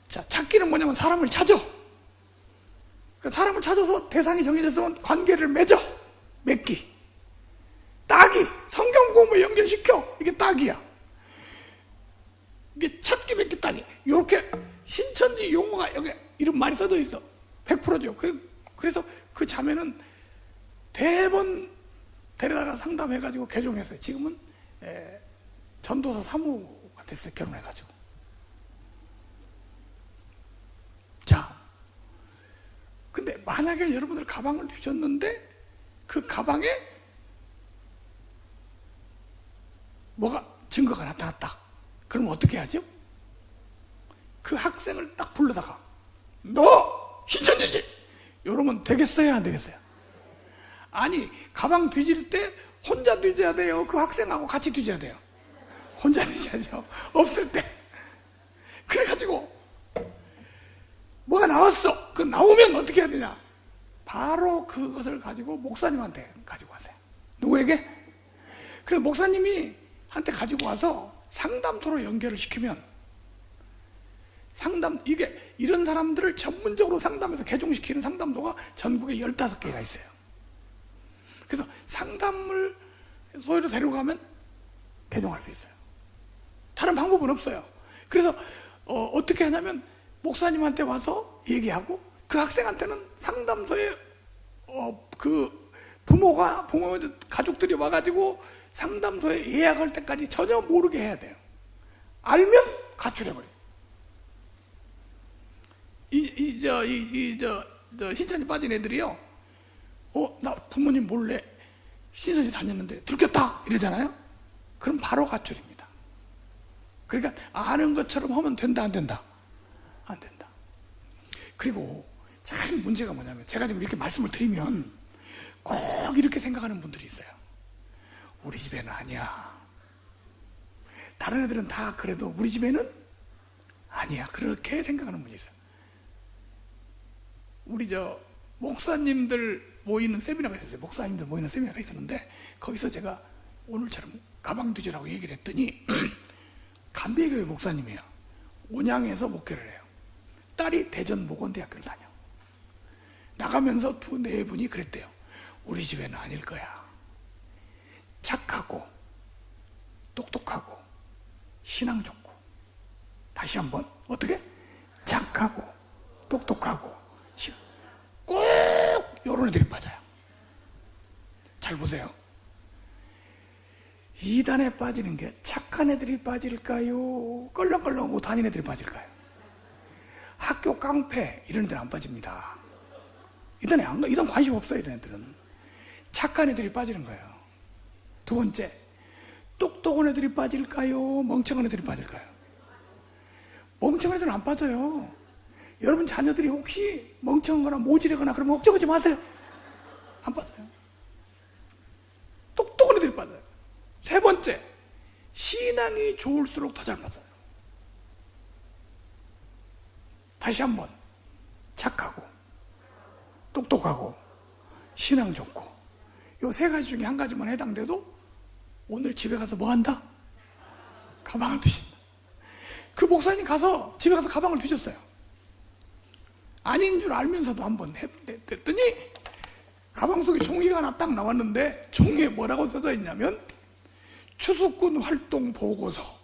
자, 찾기는 뭐냐면 사람을 찾아. 그러니까 사람을 찾아서 대상이 정해졌으면 관계를 맺어. 맺기. 따기. 성경 공부에 연결시켜. 이게 따기야. 이게 찾기, 맺기, 따기. 이렇게 신천지 용어가 여기 이런 말이 써져 있어. 100%죠. 그래서 그 자매는 대번 데려다가 상담해가지고 개종했어요. 지금은 전도사 사무가 됐어요. 결혼해가지고. 자, 근데 만약에 여러분들 가방을 뒤졌는데 그 가방에 뭐가 증거가 나타났다. 그럼 어떻게 하죠? 그 학생을 딱 불러다가 너 신천지지? 이러면 되겠어요? 안 되겠어요? 아니, 가방 뒤질 때 혼자 뒤져야 돼요? 그 학생하고 같이 뒤져야 돼요? 혼자 뒤져야죠. 없을 때. 그래가지고 뭐가 나왔어. 그 나오면 어떻게 해야 되냐? 바로 그것을 가지고 목사님한테 가지고 가세요. 누구에게? 그래서 목사님이 한테 가지고 와서 상담소로 연결을 시키면 이게 이런 사람들을 전문적으로 상담해서 개종시키는 상담소가 전국에 15개가 있어요. 그래서 상담을 소위로 데려가면 개종할 수 있어요. 다른 방법은 없어요. 그래서 어떻게 하냐면 목사님한테 와서 얘기하고 그 학생한테는 상담소에 그 부모 가족들이 와가지고 상담소에 예약할 때까지 전혀 모르게 해야 돼요. 알면 가출해버려요. 신천지 빠진 애들이요. 나 부모님 몰래 신천지 다녔는데 들켰다 이러잖아요. 그럼 바로 가출입니다. 그러니까 아는 것처럼 하면 된다, 안 된다? 안 된다. 그리고 참 문제가 뭐냐면 제가 지금 이렇게 말씀을 드리면 꼭 이렇게 생각하는 분들이 있어요. 우리 집에는 아니야. 다른 애들은 다 그래도 우리 집에는 아니야. 그렇게 생각하는 분이 있어요. 우리 목사님들 모이는 세미나가 있었어요. 목사님들 모이는 세미나가 있었는데 거기서 제가 오늘처럼 가방 두지라고 얘기를 했더니 감배교회 목사님이에요. 온양에서 목회를 해요. 딸이 대전보건대학교를 다녀. 나가면서 네 분이 그랬대요. 우리 집에는 아닐 거야. 착하고 똑똑하고 신앙 좋고. 다시 한번 어떻게? 착하고 똑똑하고 신앙. 꼭 이런 애들이 빠져요. 잘 보세요. 이단에 빠지는 게 착한 애들이 빠질까요? 껄렁껄렁하고 다니는 애들이 빠질까요? 학교 깡패 이런 애들은 안 빠집니다. 이단 관심 없어요. 이런 애들은 착한 애들이 빠지는 거예요. 두 번째, 똑똑한 애들이 빠질까요? 멍청한 애들이 빠질까요? 멍청한 애들은 안 빠져요. 여러분 자녀들이 혹시 멍청하거나 모질하거나 그러면 걱정하지 마세요. 안 빠져요. 똑똑한 애들이 빠져요. 세 번째, 신앙이 좋을수록 더 잘 빠져요. 다시 한번, 착하고 똑똑하고 신앙 좋고. 요 세 가지 중에 한 가지만 해당돼도 오늘 집에 가서 뭐 한다? 가방을 두신다. 그 목사님 가서 집에 가서 가방을 두셨어요. 아닌 줄 알면서도 한번 했더니 가방 속에 종이가 하나 딱 나왔는데 종이에 뭐라고 써져 있냐면 추수꾼 활동 보고서.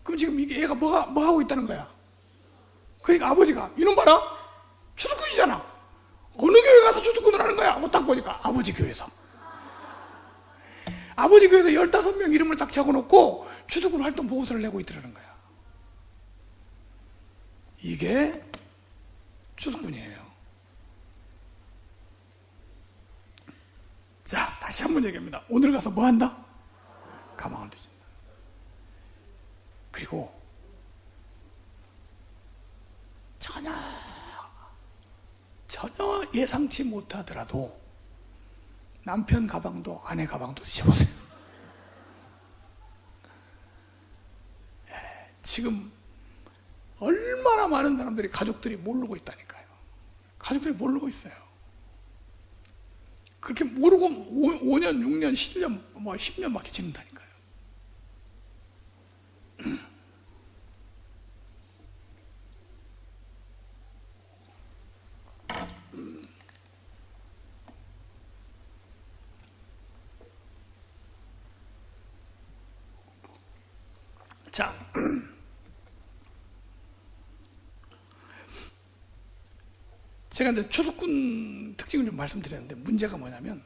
그럼 지금 이게 얘가 뭐 하고 있다는 거야? 그러니까 아버지가 이놈 봐라, 추수꾼이잖아. 어느 교회 가서 추수꾼을 하는 거야? 뭐 딱 보니까 아버지 교회에서. 아버지 교회에서 15명 이름을 딱 적어놓고 추수꾼 활동 보고서를 내고 있더라는 거야. 이게 추수꾼이에요. 자, 다시 한번 얘기합니다. 오늘 가서 뭐 한다? 가방을 두신다. 그리고 전혀 예상치 못하더라도 남편 가방도 아내 가방도 뒤져보세요. 지금 얼마나 많은 사람들이 가족들이 모르고 있다니까요. 가족들이 모르고 있어요. 그렇게 모르고 5년, 6년, 7년, 10년밖에 지낸다니까요. 자, 제가 이제 추수꾼 특징을 좀 말씀드렸는데 문제가 뭐냐면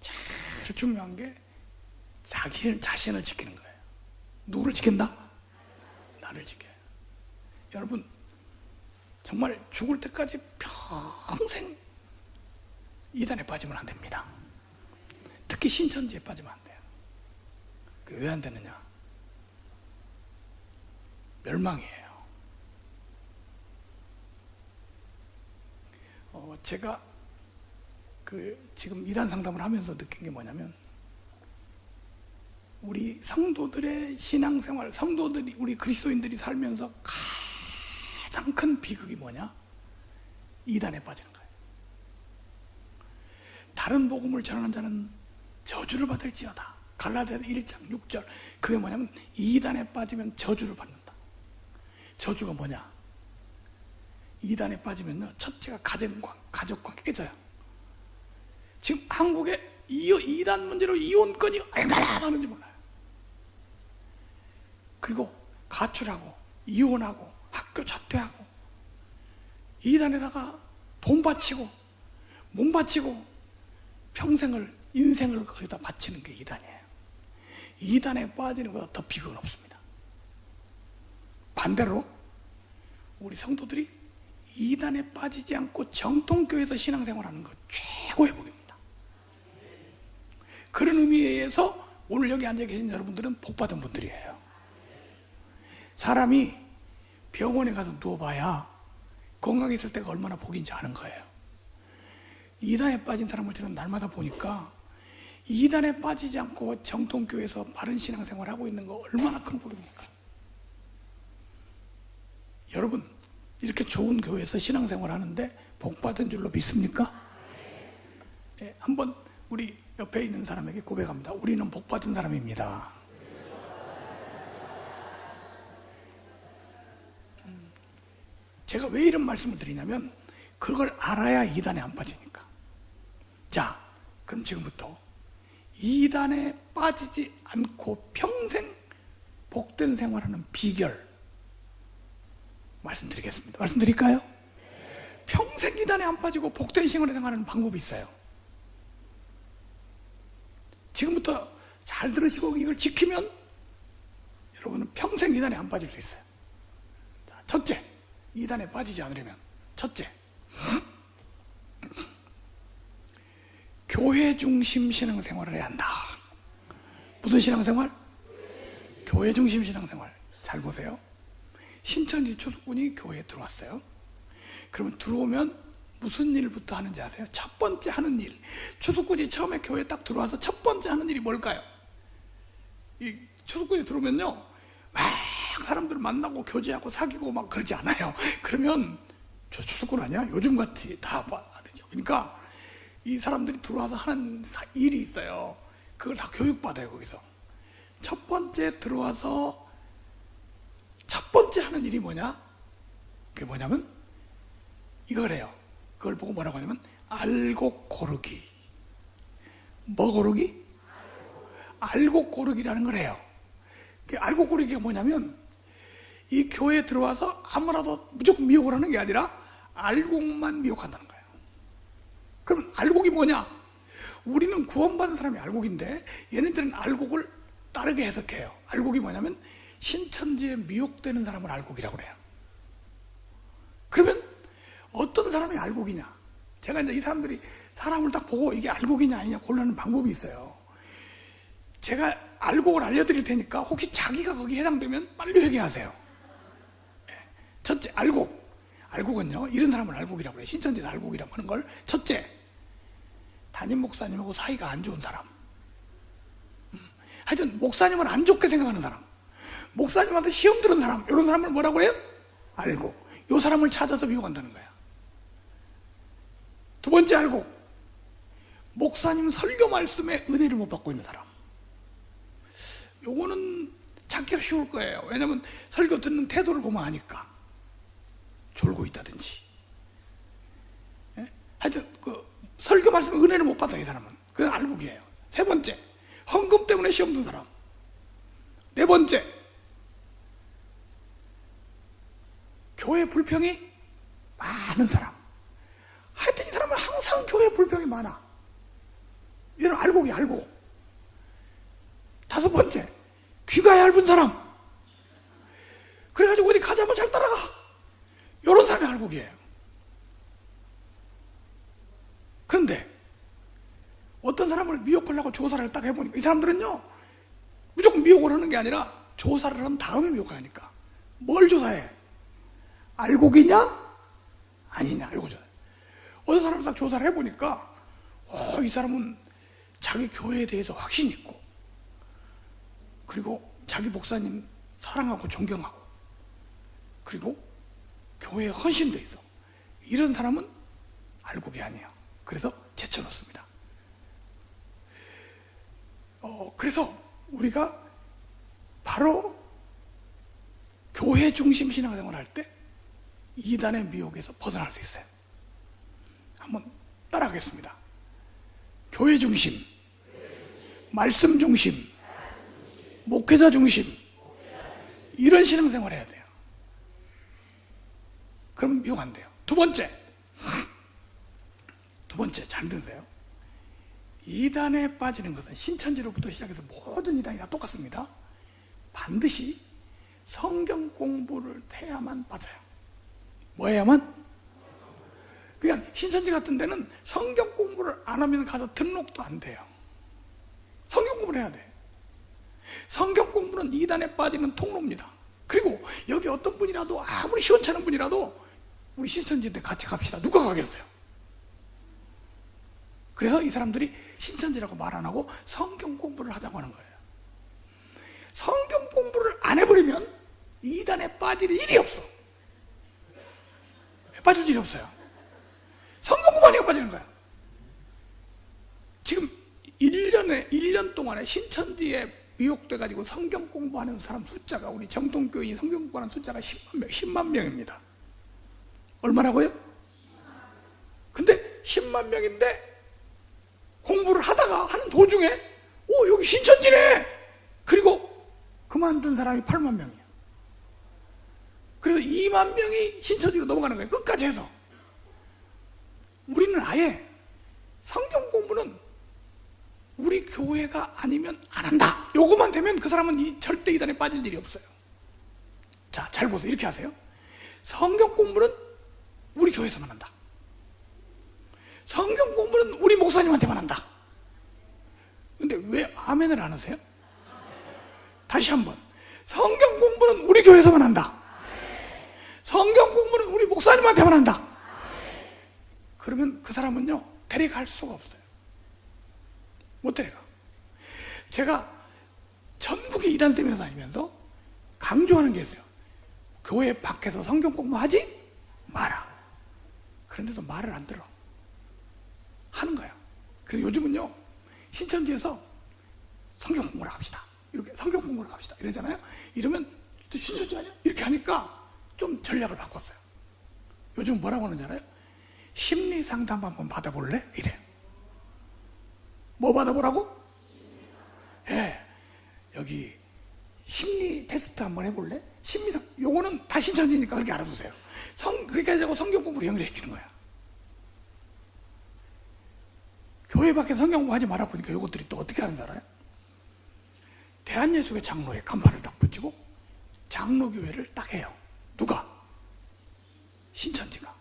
제일 중요한 게 자신을 지키는 거예요. 누구를 지킨다? 나를 지켜요. 여러분 정말 죽을 때까지 평생 이단에 빠지면 안 됩니다. 특히 신천지에 빠지면 안 돼요. 왜 안 되느냐? 멸망이에요. 제가 지금 이단 상담을 하면서 느낀 게 뭐냐면 우리 성도들의 신앙생활, 성도들이 우리 그리스도인들이 살면서 가장 큰 비극이 뭐냐? 이단에 빠지는 거예요. 다른 복음을 전하는 자는 저주를 받을지어다. 갈라디아서 1장 6절. 그게 뭐냐면 이단에 빠지면 저주를 받는다. 저주가 뭐냐? 이단에 빠지면요, 첫째가 가족관계 깨져요. 지금 한국에 이단 문제로 이혼건이 얼마나 많은지 몰라요. 그리고 가출하고 이혼하고 학교 자퇴하고 이단에다가 돈 바치고 몸 바치고 평생을 인생을 거기다 바치는 게 이단이에요. 이단에 빠지는 것보다 더 비극은 없습니다. 반대로 우리 성도들이 이단에 빠지지 않고 정통교회에서 신앙생활하는 것 최고의 복입니다. 그런 의미에서 오늘 여기 앉아 계신 여러분들은 복받은 분들이에요. 사람이 병원에 가서 누워봐야 건강에 있을 때가 얼마나 복인지 아는 거예요. 이단에 빠진 사람을 저는 날마다 보니까 이단에 빠지지 않고 정통교회에서 바른 신앙생활을 하고 있는 거 얼마나 큰 복입니까? 여러분 이렇게 좋은 교회에서 신앙생활 하는데 복받은 줄로 믿습니까? 네, 한번 우리 옆에 있는 사람에게 고백합니다. 우리는 복받은 사람입니다. 제가 왜 이런 말씀을 드리냐면 그걸 알아야 이단에 안 빠지니까. 자, 그럼 지금부터 이단에 빠지지 않고 평생 복된 생활하는 비결 말씀드리겠습니다. 말씀드릴까요? 평생 이단에 안 빠지고 복된 생활하는 방법이 있어요. 지금부터 잘 들으시고 이걸 지키면 여러분은 평생 이단에 안 빠질 수 있어요. 자, 첫째, 이단에 빠지지 않으려면 첫째, 교회 중심 신앙생활을 해야 한다. 무슨 신앙생활? 교회 중심 신앙생활. 잘 보세요. 신천지 추수꾼이 교회에 들어왔어요. 그러면 들어오면 무슨 일부터 하는지 아세요? 첫 번째 하는 일. 추수꾼이 처음에 교회에 딱 들어와서 첫 번째 하는 일이 뭘까요? 이 추수꾼이 들어오면요, 막 사람들 만나고 교제하고 사귀고 막 그러지 않아요. 그러면 저 추수꾼 아니야? 요즘같이 다 말이죠. 그러니까 이 사람들이 들어와서 하는 일이 있어요. 그걸 다 교육받아요, 거기서. 첫 번째 들어와서 첫 번째 하는 일이 뭐냐? 그게 뭐냐면 이걸 해요. 그걸 보고 뭐라고 하냐면 알곡 고르기. 뭐 고르기? 알곡 고르기라는 걸 해요. 그 알곡 고르기가 뭐냐면 이 교회에 들어와서 아무라도 무조건 미혹을 하는 게 아니라 알곡만 미혹한다는 거예요. 그럼 알곡이 뭐냐? 우리는 구원받은 사람이 알곡인데 얘네들은 알곡을 다르게 해석해요. 알곡이 뭐냐면 신천지에 미혹되는 사람을 알곡이라고 그래요. 그러면 어떤 사람이 알곡이냐? 제가 이제 이 사람들이 사람을 딱 보고 이게 알곡이냐 아니냐 고르는 방법이 있어요. 제가 알곡을 알려드릴 테니까 혹시 자기가 거기에 해당되면 빨리 회개하세요. 첫째, 알곡. 알곡은요, 이런 사람을 알곡이라고 그래요. 신천지에서 알곡이라고 하는 걸. 첫째, 담임 목사님하고 사이가 안 좋은 사람. 하여튼 목사님을 안 좋게 생각하는 사람, 목사님한테 시험 들은 사람, 이런 사람을 뭐라고 해요? 알곡. 이 사람을 찾아서 미혹한다는 거야. 두 번째 알곡, 목사님 설교 말씀에 은혜를 못 받고 있는 사람. 요거는 찾기가 쉬울 거예요. 왜냐하면 설교 듣는 태도를 보면 아니까. 졸고 있다든지. 예? 하여튼 그 설교 말씀에 은혜를 못 받아, 이 사람은. 그건 알곡이에요. 세 번째, 헌금 때문에 시험 든 사람. 네 번째, 교회 불평이 많은 사람. 하여튼 이 사람은 항상 교회 불평이 많아. 이런 알곡이 알곡. 다섯 번째, 귀가 얇은 사람. 그래가지고 어디 가자면 잘 따라가. 이런 사람이 알곡이에요. 그런데 어떤 사람을 미혹하려고 조사를 딱 해보니까 이 사람들은요, 무조건 미혹을 하는 게 아니라 조사를 한 다음에 미혹하니까. 뭘 조사해? 알곡이냐? 아니냐? 이거 조사해. 어떤 사람을 딱 조사를 해보니까 이 사람은 자기 교회에 대해서 확신이 있고, 그리고 자기 목사님 사랑하고 존경하고, 그리고 교회에 헌신돼 있어. 이런 사람은 알곡이 아니에요. 그래서 제쳐놓습니다. 그래서 우리가 바로 교회 중심 신앙생활을 할 때 이단의 미혹에서 벗어날 수 있어요. 한번 따라하겠습니다. 교회 중심, 말씀 중심, 목회자 중심, 이런 신앙생활을 해야 돼요. 그럼 미혹 안 돼요. 두 번째 잘 들으세요. 이단에 빠지는 것은 신천지로부터 시작해서 모든 이단이 다 똑같습니다. 반드시 성경 공부를 해야만 빠져요. 뭐 해야만? 그냥 신천지 같은 데는 성경 공부를 안 하면 가서 등록도 안 돼요. 성경 공부를 해야 돼. 성경 공부는 이단에 빠지는 통로입니다. 그리고 여기 어떤 분이라도 아무리 시원찮은 분이라도 우리 신천지인데 같이 갑시다. 누가 가겠어요? 그래서 이 사람들이 신천지라고 말 안 하고 성경 공부를 하자고 하는 거예요. 성경 공부를 안 해버리면 이단에 빠질 일이 없어. 빠질 일이 없어요. 성경 공부하니까 빠지는 거야. 지금 1년 동안에 신천지에 미혹돼가지고 성경 공부하는 사람 숫자가, 우리 정통교인이 성경 공부하는 숫자가 10만 명입니다. 얼마라고요? 10만 명인데 공부를 하다가 하는 도중에 여기 신천지네. 그리고 그만둔 사람이 8만 명이야. 그래서 2만 명이 신천지로 넘어가는 거예요. 끝까지 해서. 우리는 아예 성경 공부는 우리 교회가 아니면 안 한다. 요거만 되면 그 사람은 절대 이단에 빠질 일이 없어요. 자, 잘 보세요. 이렇게 하세요. 성경 공부는 우리 교회에서만 한다. 성경 공부는 우리 목사님한테만 한다. 근데 왜 아멘을 안 하세요? 다시 한번. 성경 공부는 우리 교회에서만 한다. 성경 공부는 우리 목사님한테만 한다. 그러면 그 사람은요, 데려갈 수가 없어요. 못 데려가. 제가 전국의 이단 세미나 다니면서 강조하는 게 있어요. 교회 밖에서 성경 공부하지 마라. 그런데도 말을 안 들어. 하는 거야. 그래서 요즘은요, 신천지에서 성경 공부를 합시다. 이렇게 성경 공부를 합시다. 이러잖아요. 이러면 신천지 아니야? 이렇게 하니까 좀 전략을 바꿨어요. 요즘 뭐라고 하는지 알아요? 심리 상담 한번 받아볼래? 이래. 뭐 받아보라고? 예. 여기 심리 테스트 한번 해볼래? 심리상, 요거는 다 신천지니까 그렇게 알아두세요. 그렇게 하자고 성경 공부를 연결시키는 거야. 교회 밖에 성경 공부하지 말아 보니까 요것들이 또 어떻게 하는 줄 알아요? 대한예수교 장로에 간판을 딱 붙이고 장로교회를 딱 해요. 누가? 신천지가.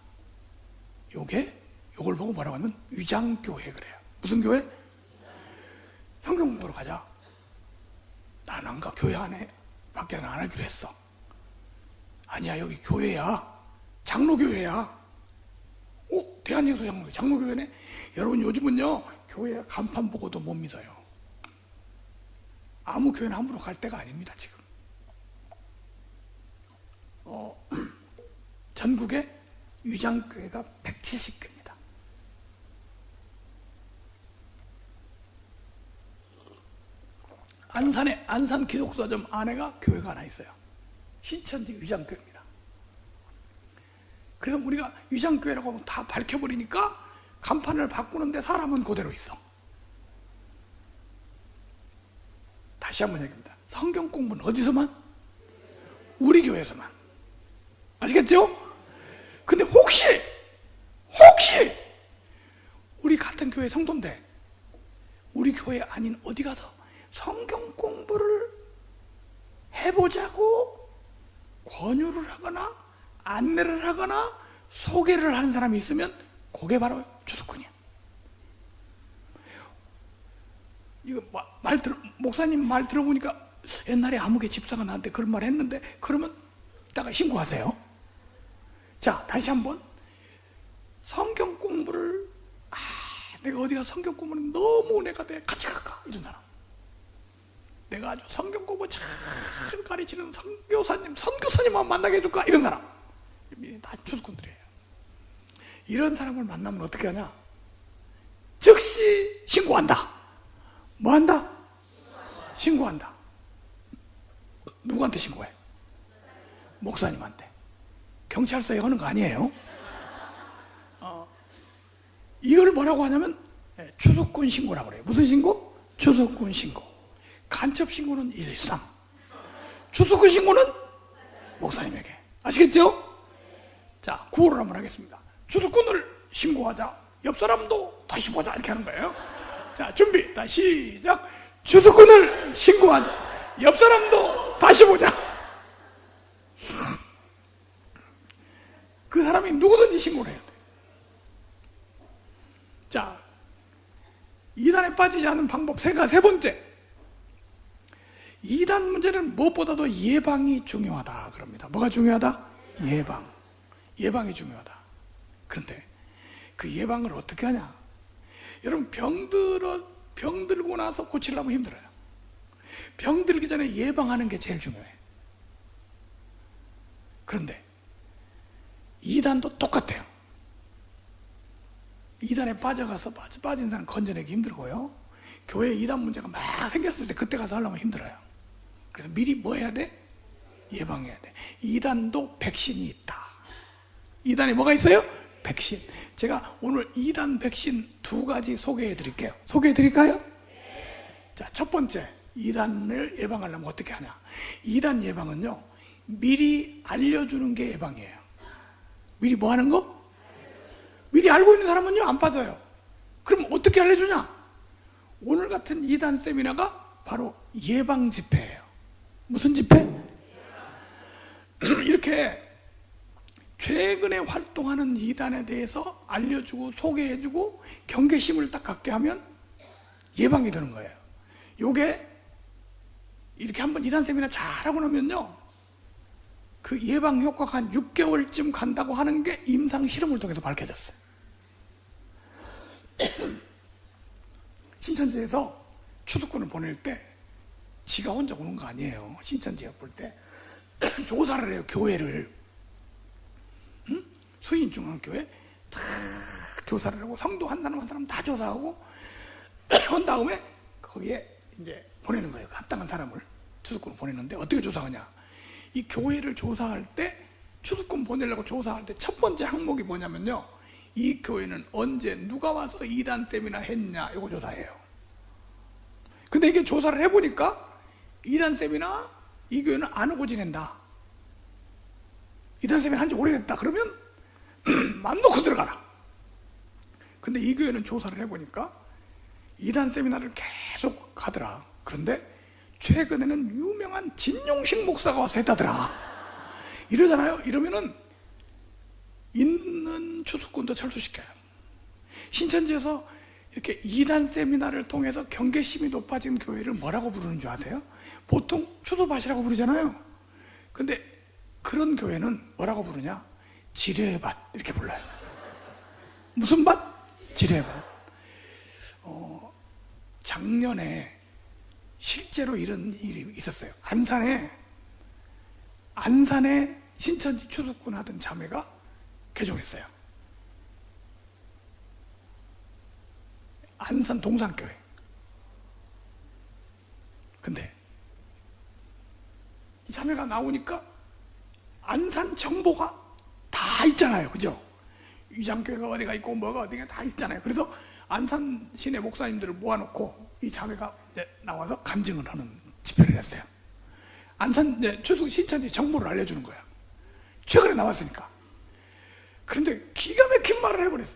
요걸 보고 뭐라고 하면 위장교회 그래요. 무슨 교회? 성경 공부로 가자. 나는 안 가. 교회 안에 밖에는 안 하기로 했어. 아니야, 여기 교회야. 장로교회야. 대한예수 장로교회네. 여러분, 요즘은요, 교회 간판 보고도 못 믿어요. 아무 교회나 함부로 갈 때가 아닙니다, 지금. 전국에 위장교회가 170개입니다. 안산에 안산 기독서점 안에가 교회가 하나 있어요. 신천지 위장교회입니다. 그래서 우리가 위장교회라고 하면 다 밝혀버리니까 간판을 바꾸는데 사람은 그대로 있어. 다시 한번 얘기합니다. 성경 공부는 어디서만? 우리 교회에서만. 아시겠죠? 근데 혹시 우리 같은 교회 성도인데 우리 교회 아닌 어디 가서 성경 공부를 해보자고 권유를 하거나 안내를 하거나 소개를 하는 사람이 있으면 그게 바로 주석훈이야. 이거 목사님 말 들어보니까 옛날에 아무개 집사가 나한테 그런 말 했는데, 그러면 이따가 신고하세요. 자, 다시 한번. 성경 공부를 내가 어디가 성경 공부는 너무 내가 같이 갈까? 이런 사람. 내가 아주 성경 공부 잘 가르치는 선교사님만 만나게 해줄까? 이런 사람. 다 주석훈들이에요. 이런 사람을 만나면 어떻게 하냐? 즉시 신고한다. 뭐 한다? 신고한다. 누구한테 신고해? 목사님한테. 경찰서에 하는 거 아니에요? 이걸 뭐라고 하냐면 추석군 신고라고 그래요. 무슨 신고? 추석군 신고. 간첩 신고는 113. 추석군 신고는 목사님에게. 아시겠죠? 자, 구호를 한번 하겠습니다. 추석군을 신고하자. 옆 사람도 다시 보자. 이렇게 하는 거예요. 자, 준비. 다시 시작. 추석군을 신고하자. 옆 사람도 다시 보자. 그 사람이 누구든지 신고를 해야 돼. 자, 이단에 빠지지 않는 방법 세 번째. 이단 문제는 무엇보다도 예방이 중요하다 그럽니다. 뭐가 중요하다? 예방이 중요하다. 그런데 그 예방을 어떻게 하냐? 여러분, 병 들고 나서 고치려면 힘들어요. 병 들기 전에 예방하는 게 제일 중요해. 그런데 이단도 똑같아요. 이단에 빠져가서 빠진 사람 건져내기 힘들고요. 교회에 이단 문제가 막 생겼을 때 그때 가서 하려면 힘들어요. 그래서 미리 뭐 해야 돼? 예방해야 돼. 이단도 백신이 있다. 이단에 뭐가 있어요? 백신. 제가 오늘 2단 백신 2가지 소개해 드릴게요. 소개해 드릴까요? 자, 첫 번째, 2단을 예방하려면 어떻게 하냐. 2단 예방은요, 미리 알려주는 게 예방이에요. 미리 뭐 하는 거? 미리 알고 있는 사람은요, 안 빠져요. 그럼 어떻게 알려주냐? 오늘 같은 2단 세미나가 바로 예방 집회예요. 무슨 집회? 이렇게 최근에 활동하는 2단에 대해서 알려주고 소개해주고 경계심을 딱 갖게 하면 예방이 되는 거예요. 요게 이렇게 한번 2단 세미나 잘하고 나면요, 그 예방 효과가 한 6개월쯤 간다고 하는 게 임상 실험을 통해서 밝혀졌어요. 신천지에서 추수꾼을 보낼 때 지가 혼자 오는 거 아니에요. 신천지에 볼 때 조사를 해요. 교회를, 수인중앙교회 다 조사를 하고 성도 한 사람 한 사람 다 조사하고 한 다음에 거기에 이제 보내는 거예요. 합당한 사람을 추수꾼을 보내는데 어떻게 조사하냐? 이 교회를 조사할 때, 추수꾼 보내려고 조사할 때 첫 번째 항목이 뭐냐면요, 이 교회는 언제 누가 와서 2단 세미나 했냐, 이거 조사해요. 근데 이게 조사를 해보니까 2단 세미나 이 교회는 안 오고 지낸다. 2단 세미나 한 지 오래됐다. 그러면 맘 놓고 들어가라. 근데 이 교회는 조사를 해보니까 2단 세미나를 계속 가더라. 그런데 최근에는 유명한 진용식 목사가 와서 했다더라. 이러잖아요. 이러면은 있는 추수꾼도 철수시켜요. 신천지에서 이렇게 2단 세미나를 통해서 경계심이 높아진 교회를 뭐라고 부르는 줄 아세요? 보통 추수밭이라고 부르잖아요. 근데 그런 교회는 뭐라고 부르냐? 지뢰밭 이렇게 불러요. 무슨 밭? 지뢰밭. 작년에 실제로 이런 일이 있었어요. 안산에 신천지 추수꾼 하던 자매가 개종했어요. 안산 동산교회. 근데 이 자매가 나오니까 안산 정보가 다 있잖아요. 그죠? 위장교회가 어디가 있고 뭐가 어디가 다 있잖아요. 그래서 안산 시내 목사님들을 모아놓고 이 자매가 이제 나와서 간증을 하는 집회를 했어요. 안산 이제 추수 신천지 정보를 알려주는 거야. 최근에 나왔으니까. 그런데 기가 막힌 말을 해버렸어.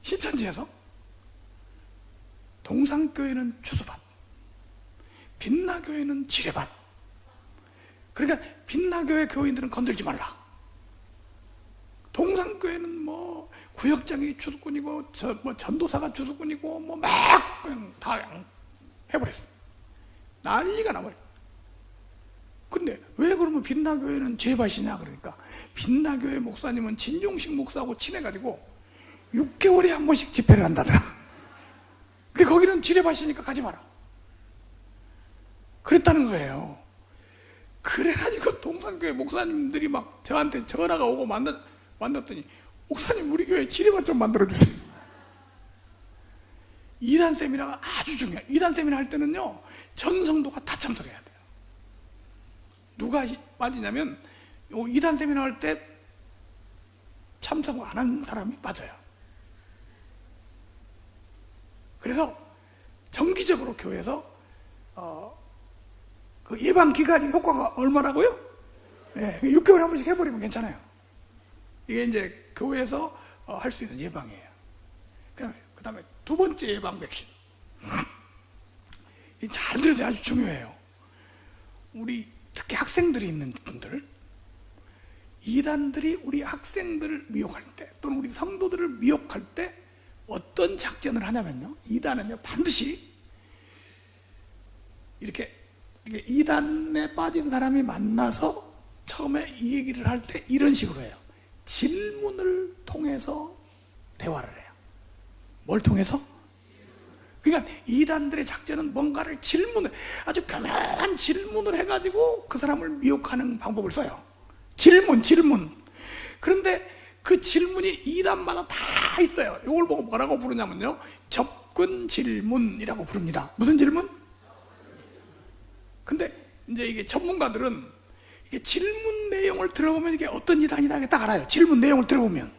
신천지에서 동산교회는 추수밭, 빛나교회는 지뢰밭. 그러니까 빛나교회 교인들은 건들지 말라. 동산교회는 뭐 구역장이 추수꾼이고 뭐 전도사가 추수꾼이고 뭐 막 그냥 다 해버렸어. 난리가 나버려. 근데 왜 그러면 빛나교회는 지뢰밭이냐? 그러니까 빛나교회 목사님은 진용식 목사하고 친해가지고 6개월에 한 번씩 집회를 한다더라. 근데 거기는 지뢰밭이니까 가지 마라. 그랬다는 거예요. 그래가지고 동산교회 목사님들이 막 저한테 전화가 오고 만났더니 목사님 우리 교회 지뢰밭 좀 만들어주세요. 2단 세미나가 아주 중요해요. 2단 세미나 할 때는요, 전 성도가 다 참석해야 돼요. 누가 빠지냐면 2단 세미나 할 때 참석 안 한 사람이 빠져요. 그래서 정기적으로 교회에서 그 예방 기간이 효과가 얼마라고요? 네, 6개월에 한 번씩 해버리면 괜찮아요. 이게 이제 교회에서 할 수 있는 예방이에요. 그 다음에 두 번째 예방 백신. 잘 들으세요. 아주 중요해요. 우리 특히 학생들이 있는 분들, 이단들이 우리 학생들을 미혹할 때 또는 우리 성도들을 미혹할 때 어떤 작전을 하냐면요, 이단은요 반드시 이렇게 이단에 빠진 사람이 만나서 처음에 이 얘기를 할 때 이런 식으로 해요. 질문을 통해서 대화를 해요. 뭘 통해서? 그러니까 이단들의 작전은 뭔가를 아주 교묘한 질문을 해가지고 그 사람을 미혹하는 방법을 써요. 질문. 그런데 그 질문이 이단마다 다 있어요. 이걸 보고 뭐라고 부르냐면요, 접근 질문이라고 부릅니다. 무슨 질문? 근데 이제 이게 전문가들은 이게 질문 내용을 들어보면 이게 어떤 이단이다 이게 딱 알아요. 질문 내용을 들어보면.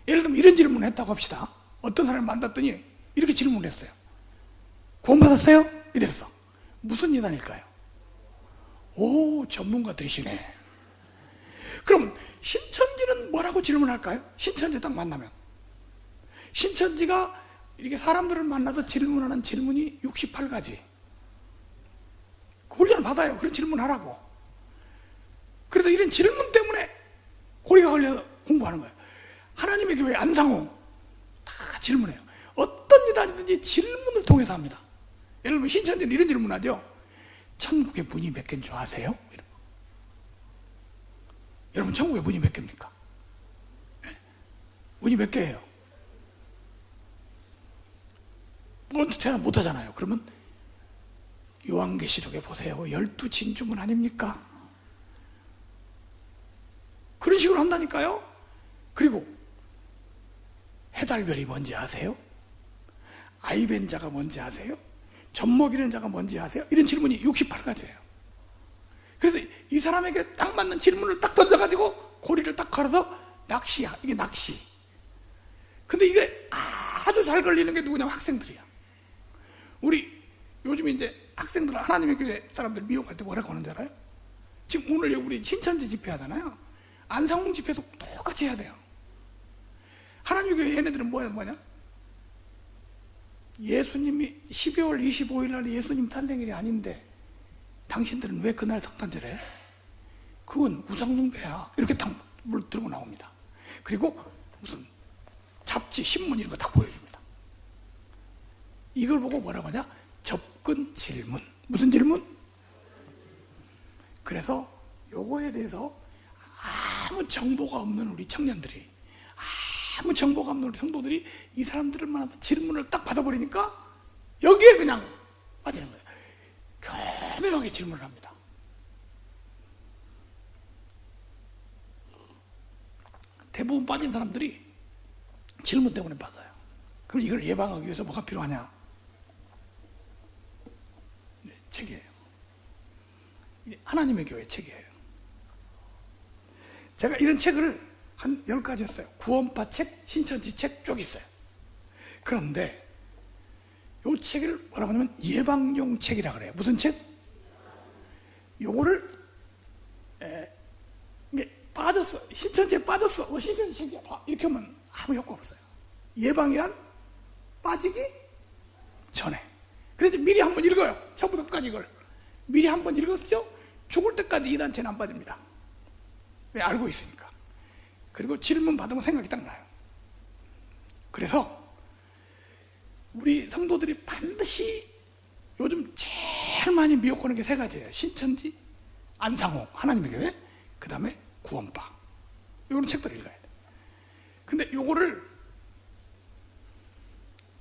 예를 들면 이런 질문을 했다고 합시다. 어떤 사람을 만났더니 이렇게 질문을 했어요. 구원받았어요? 이랬어. 무슨 이단일까요? 오, 전문가들이시네. 그럼 신천지는 뭐라고 질문할까요? 신천지 딱 만나면. 신천지가 이렇게 사람들을 만나서 질문하는 질문이 68가지. 훈련을 받아요. 그런 질문하라고. 그래서 이런 질문 때문에 고리가 걸려서 공부하는 거예요. 하나님의 교회 안상홍 다 질문해요. 어떤 이단이든지 질문을 통해서 합니다. 예를 들면 신천지는 이런 질문하죠. 천국의 문이 몇 개인 줄 아세요? 여러분 천국의 문이 몇 개입니까? 네? 문이 몇 개예요? 먼저 대답 못하잖아요. 그러면 요한계시록에 보세요. 12진주문 아닙니까? 그런 식으로 한다니까요. 그리고 해달별이 뭔지 아세요? 아이벤자가 뭔지 아세요? 젖먹이는 자가 뭔지 아세요? 이런 질문이 68가지예요. 그래서 이 사람에게 딱 맞는 질문을 딱 던져가지고 고리를 딱 걸어서 낚시야. 이게 낚시. 근데 이게 아주 잘 걸리는 게 누구냐면 학생들이야. 우리 요즘 이제 학생들은 하나님의 교회 사람들 미용할 때 뭐라고 하는지 알아요? 지금 오늘 우리 신천지 집회 하잖아요. 안상홍 집회도 똑같이 해야 돼요. 하나님의 교회 얘네들은 뭐냐? 예수님이 12월 25일 날 예수님 탄생일이 아닌데 당신들은 왜 그날 성탄절에? 그건 우상숭배야. 이렇게 딱 물 들고 나옵니다. 그리고 무슨 잡지, 신문 이런 거 다 보여줍니다. 이걸 보고 뭐라고 하냐? 접근 질문. 무슨 질문? 그래서 요거에 대해서 아무 정보가 없는 우리 청년들이, 아무 정보가 없는 우리 성도들이 이 사람들을 만나서 질문을 딱 받아버리니까 여기에 그냥 빠지는 거예요. 교묘하게 질문을 합니다. 대부분 빠진 사람들이 질문 때문에 빠져요. 그럼 이걸 예방하기 위해서 뭐가 필요하냐? 네, 책이에요. 하나님의 교회 책이에요. 제가 이런 책을 한 10가지 했어요. 구원파 책, 신천지 책 쭉 있어요. 그런데 이 책을 뭐라고 하냐면 예방용 책이라 그래요. 무슨 책? 요거를 빠졌어. 신천지에 빠졌어. 신천지 책이야. 이렇게 하면 아무 효과 없어요. 예방이란 빠지기 전에. 그래서 미리 한번 읽어요. 처음부터 끝까지 이걸. 미리 한번 읽었죠? 죽을 때까지 이 단체는 안 빠집니다. 왜? 알고 있으니까. 그리고 질문 받으면 생각이 딱 나요. 그래서 우리 성도들이 반드시 요즘 제일 많이 미혹하는 게 3가지예요. 신천지, 안상홍, 하나님의 교회, 그 다음에 구원파. 이런 책들을 읽어야 돼. 근데 요거를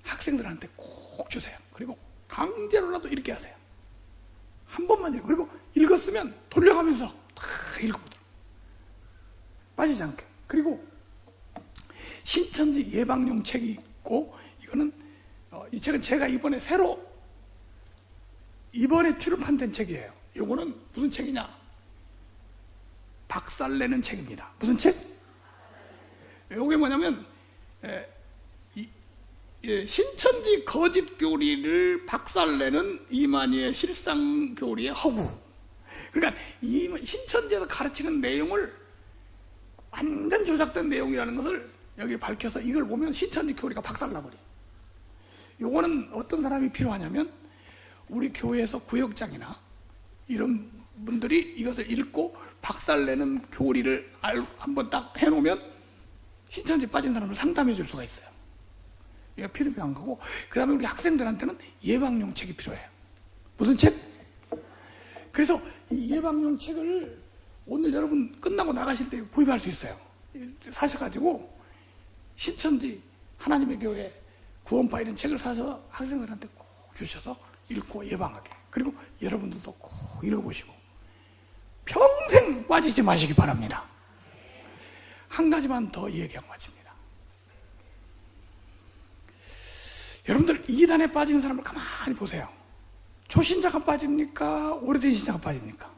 학생들한테 꼭 주세요. 그리고 강제로라도 읽게 하세요. 한 번만 읽고, 그리고 읽었으면 돌려가면서 다 읽어보도록. 빠지지 않게. 그리고 신천지 예방용 책이 있고, 이거는 이 책은 제가 이번에 출판된 책이에요. 이거는 무슨 책이냐? 박살내는 책입니다. 무슨 책? 이게 뭐냐면 신천지 거짓 교리를 박살내는 이만희의 실상 교리의 허구. 그러니까 이 신천지에서 가르치는 내용을 완전 조작된 내용이라는 것을 여기 밝혀서 이걸 보면 신천지 교리가 박살나버려. 요거는 어떤 사람이 필요하냐면 우리 교회에서 구역장이나 이런 분들이 이것을 읽고 박살내는 교리를 한번 딱 해놓으면 신천지 빠진 사람을 상담해 줄 수가 있어요. 이게 필요한 거고, 그 다음에 우리 학생들한테는 예방용 책이 필요해요. 무슨 책? 그래서 이 예방용 책을 오늘 여러분 끝나고 나가실 때 구입할 수 있어요. 사셔가지고 신천지, 하나님의 교회, 구원파 이런 책을 사서 학생들한테 꼭 주셔서 읽고 예방하게. 그리고 여러분들도 꼭 읽어보시고 평생 빠지지 마시기 바랍니다. 한 가지만 더 얘기하고 마칩니다. 여러분들 이단에 빠지는 사람을 가만히 보세요. 초신자가 빠집니까? 오래된 신자가 빠집니까?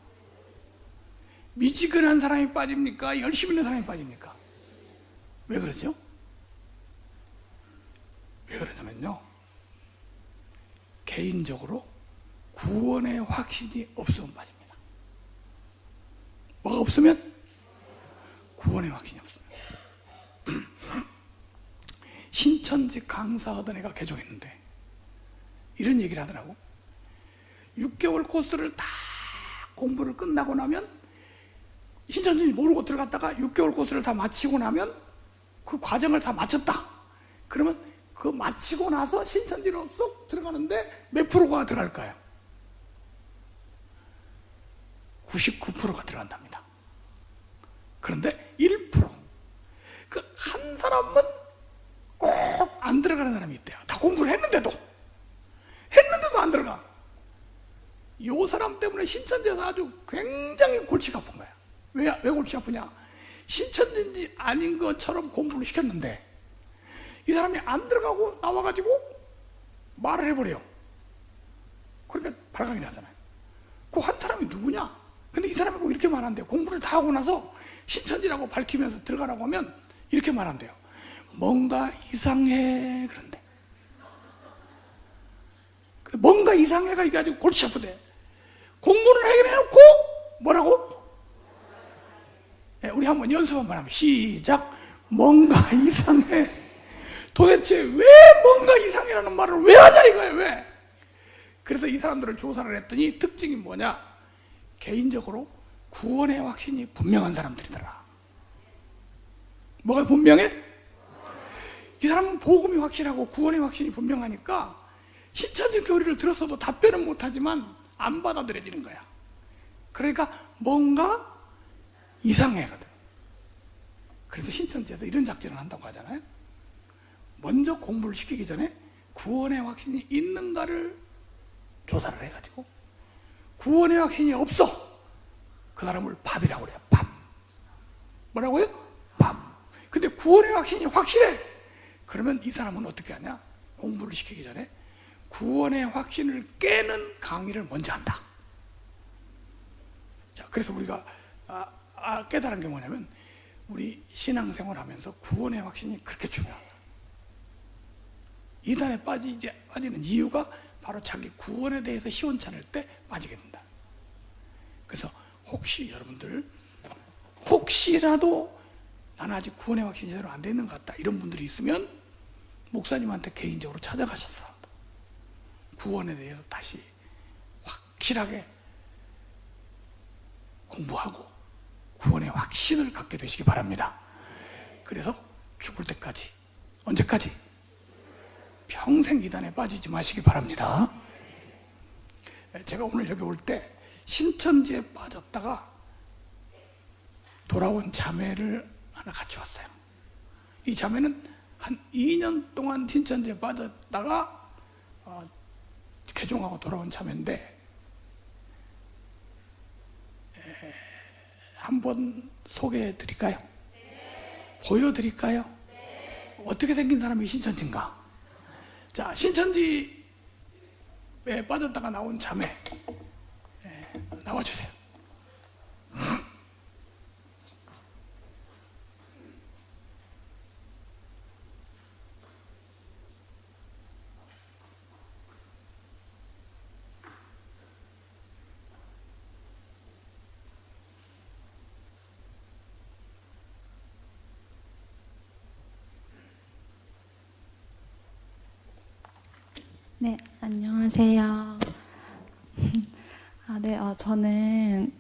미지근한 사람이 빠집니까? 열심히 있는 사람이 빠집니까? 왜 그러죠? 왜 그러냐면요, 개인적으로 구원의 확신이 없으면 빠집니다. 뭐가 없으면? 구원의 확신이 없으면. 신천지 강사하던 애가 개종했는데 이런 얘기를 하더라고. 6개월 코스를 다 공부를 끝나고 나면, 신천지 모르고 들어갔다가 6개월 코스를 다 마치고 나면 그 과정을 다 마쳤다. 그러면 그 마치고 나서 신천지로 쏙 들어가는데 몇 프로가 들어갈까요? 99%가 들어간답니다. 그런데 1%, 그 한 사람은 꼭 안 들어가는 사람이 있대요. 다 공부를 했는데도 안 들어가. 이 사람 때문에 신천지에서 아주 굉장히 골치가 아픈 거야. 왜 골치 아프냐? 신천지인지 아닌 것처럼 공부를 시켰는데 이 사람이 안 들어가고 나와가지고 말을 해버려요. 그러니까 발각이 나잖아요. 그 한 사람이 누구냐? 근데 이 사람이 꼭 이렇게 말한대요. 공부를 다 하고 나서 신천지라고 밝히면서 들어가라고 하면 이렇게 말한대요. 뭔가 이상해. 그런데 뭔가 이상해가 이게 아주 골치 아프대. 공부를 해놓고 뭐라고? 우리 한번 연습 한번 하면 시작. 뭔가 이상해. 도대체 왜 뭔가 이상해라는 말을 왜 하냐 이거예요. 왜? 그래서 이 사람들을 조사를 했더니 특징이 뭐냐? 개인적으로 구원의 확신이 분명한 사람들이더라. 뭐가 분명해? 이 사람은 복음이 확실하고 구원의 확신이 분명하니까 신천지 교리를 들었어도 답변은 못하지만 안 받아들여지는 거야. 그러니까 뭔가 이상해거든. 그래서 신천지에서 이런 작전을 한다고 하잖아요. 먼저 공부를 시키기 전에 구원의 확신이 있는가를 조사를 해가지고 구원의 확신이 없어. 그 사람을 밥이라고 그래요. 밥. 뭐라고요? 밥. 근데 구원의 확신이 확실해. 그러면 이 사람은 어떻게 하냐? 공부를 시키기 전에 구원의 확신을 깨는 강의를 먼저 한다. 자, 그래서 우리가 깨달은 게 뭐냐면 우리 신앙생활 하면서 구원의 확신이 그렇게 중요하다. 이단에 빠지는 이유가 바로 자기 구원에 대해서 시원찮을 때 빠지게 된다. 그래서 혹시 여러분들 혹시라도 나는 아직 구원의 확신이 제대로 안 되는 것 같다 이런 분들이 있으면 목사님한테 개인적으로 찾아가셔서 구원에 대해서 다시 확실하게 공부하고 구원의 확신을 갖게 되시기 바랍니다. 그래서 죽을 때까지, 언제까지? 평생 이단에 빠지지 마시기 바랍니다. 제가 오늘 여기 올 때 신천지에 빠졌다가 돌아온 자매를 하나 같이 왔어요. 이 자매는 한 2년 동안 신천지에 빠졌다가 개종하고 돌아온 자매인데 한번 소개해 드릴까요? 보여드릴까요? 어떻게 생긴 사람이 신천지인가? 자, 신천지에 빠졌다가 나온 자매 나와주세요. 네, 안녕하세요. 저는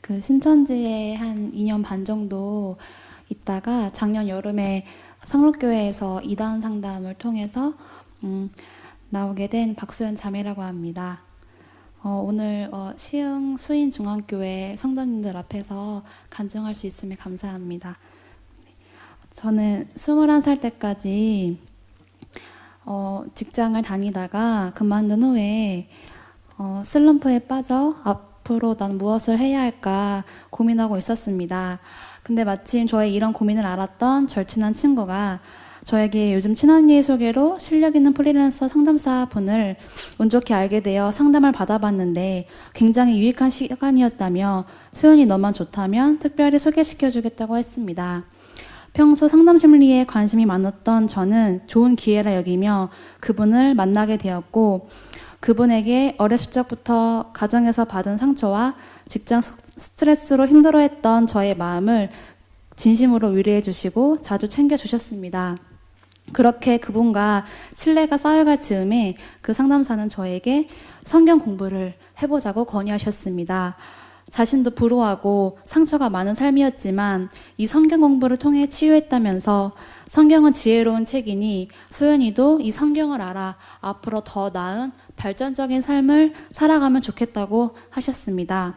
그 신천지에 한 2년 반 정도 있다가 작년 여름에 상록교회에서 이단 상담을 통해서 나오게 된 박수연 자매라고 합니다. 오늘 시흥 수인중앙교회 성도님들 앞에서 간증할 수 있음에 감사합니다. 저는 21살 때까지 직장을 다니다가 그만둔 후에 슬럼프에 빠져 앞으로 난 무엇을 해야 할까 고민하고 있었습니다. 근데 마침 저의 이런 고민을 알았던 절친한 친구가 저에게 요즘 친언니의 소개로 실력 있는 프리랜서 상담사 분을 운 좋게 알게 되어 상담을 받아봤는데 굉장히 유익한 시간이었다며 소연이 너만 좋다면 특별히 소개시켜주겠다고 했습니다. 평소 상담 심리에 관심이 많았던 저는 좋은 기회라 여기며 그분을 만나게 되었고 그분에게 어렸을 적부터 가정에서 받은 상처와 직장 스트레스로 힘들어했던 저의 마음을 진심으로 위로해 주시고 자주 챙겨주셨습니다. 그렇게 그분과 신뢰가 쌓여갈 즈음에 그 상담사는 저에게 성경 공부를 해보자고 권유하셨습니다. 자신도 불우하고 상처가 많은 삶이었지만 이 성경 공부를 통해 치유했다면서 성경은 지혜로운 책이니 소연이도 이 성경을 알아 앞으로 더 나은 발전적인 삶을 살아가면 좋겠다고 하셨습니다.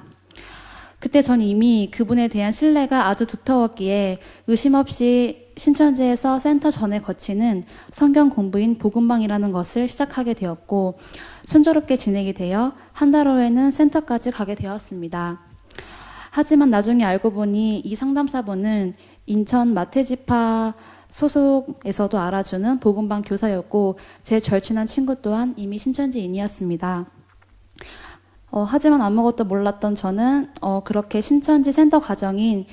그때 전 이미 그분에 대한 신뢰가 아주 두터웠기에 의심 없이 신천지에서 센터 전에 거치는 성경 공부인 복음방이라는 것을 시작하게 되었고 순조롭게 진행이 되어 한 달 후에는 센터까지 가게 되었습니다. 하지만 나중에 알고 보니 이 상담사분은 인천 마태지파 소속에서도 알아주는 복음방 교사였고 제 절친한 친구 또한 이미 신천지인이었습니다. 하지만 아무것도 몰랐던 저는 그렇게 신천지 센터 과정인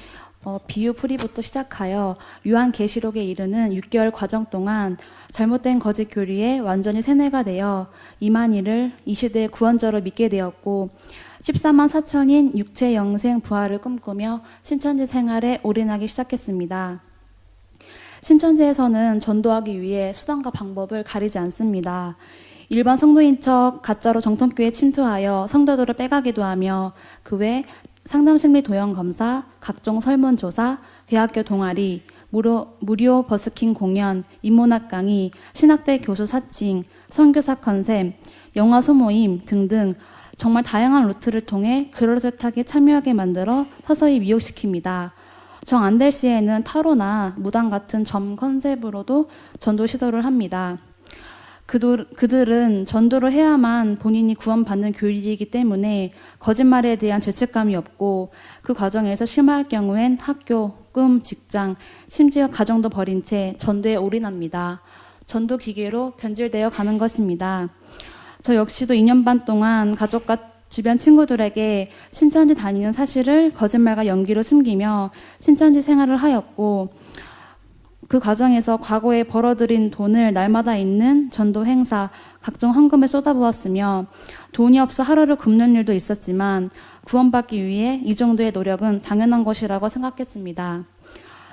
비유 풀이부터 시작하여 요한계시록에 이르는 6개월 과정 동안 잘못된 거짓 교리에 완전히 세뇌가 되어 이만희를 이 시대의 구원자로 믿게 되었고 14만 4천인 육체 영생 부활을 꿈꾸며 신천지 생활에 올인하기 시작했습니다. 신천지에서는 전도하기 위해 수단과 방법을 가리지 않습니다. 일반 성도인 척 가짜로 정통교에 침투하여 성도들을 빼가기도 하며 그 외 상담심리 도형 검사, 각종 설문조사, 대학교 동아리, 무료 버스킹 공연, 인문학 강의, 신학대 교수 사칭, 선교사 컨셉, 영화 소모임 등등 정말 다양한 루트를 통해 그럴듯하게 참여하게 만들어 서서히 미혹시킵니다. 정 안 될 시에는 타로나 무당 같은 점 컨셉으로도 전도 시도를 합니다. 그들은 전도를 해야만 본인이 구원받는 교리이기 때문에 거짓말에 대한 죄책감이 없고 그 과정에서 심할 경우엔 학교, 꿈, 직장, 심지어 가정도 버린 채 전도에 올인합니다. 전도 기계로 변질되어 가는 것입니다. 저 역시도 2년 반 동안 가족과 주변 친구들에게 신천지 다니는 사실을 거짓말과 연기로 숨기며 신천지 생활을 하였고 그 과정에서 과거에 벌어들인 돈을 날마다 있는 전도 행사, 각종 헌금에 쏟아부었으며 돈이 없어 하루를 굶는 일도 있었지만 구원받기 위해 이 정도의 노력은 당연한 것이라고 생각했습니다.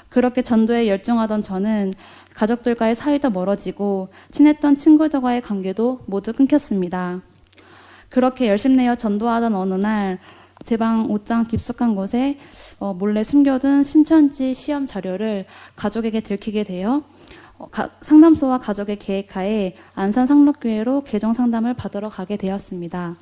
그렇게 전도에 열정하던 저는 가족들과의 사이도 멀어지고 친했던 친구들과의 관계도 모두 끊겼습니다. 그렇게 열심내어 전도하던 어느 날 제 방 옷장 깊숙한 곳에 몰래 숨겨둔 신천지 시험 자료를 가족에게 들키게 되어 상담소와 가족의 계획하에 안산 상록교회로 개정 상담을 받으러 가게 되었습니다.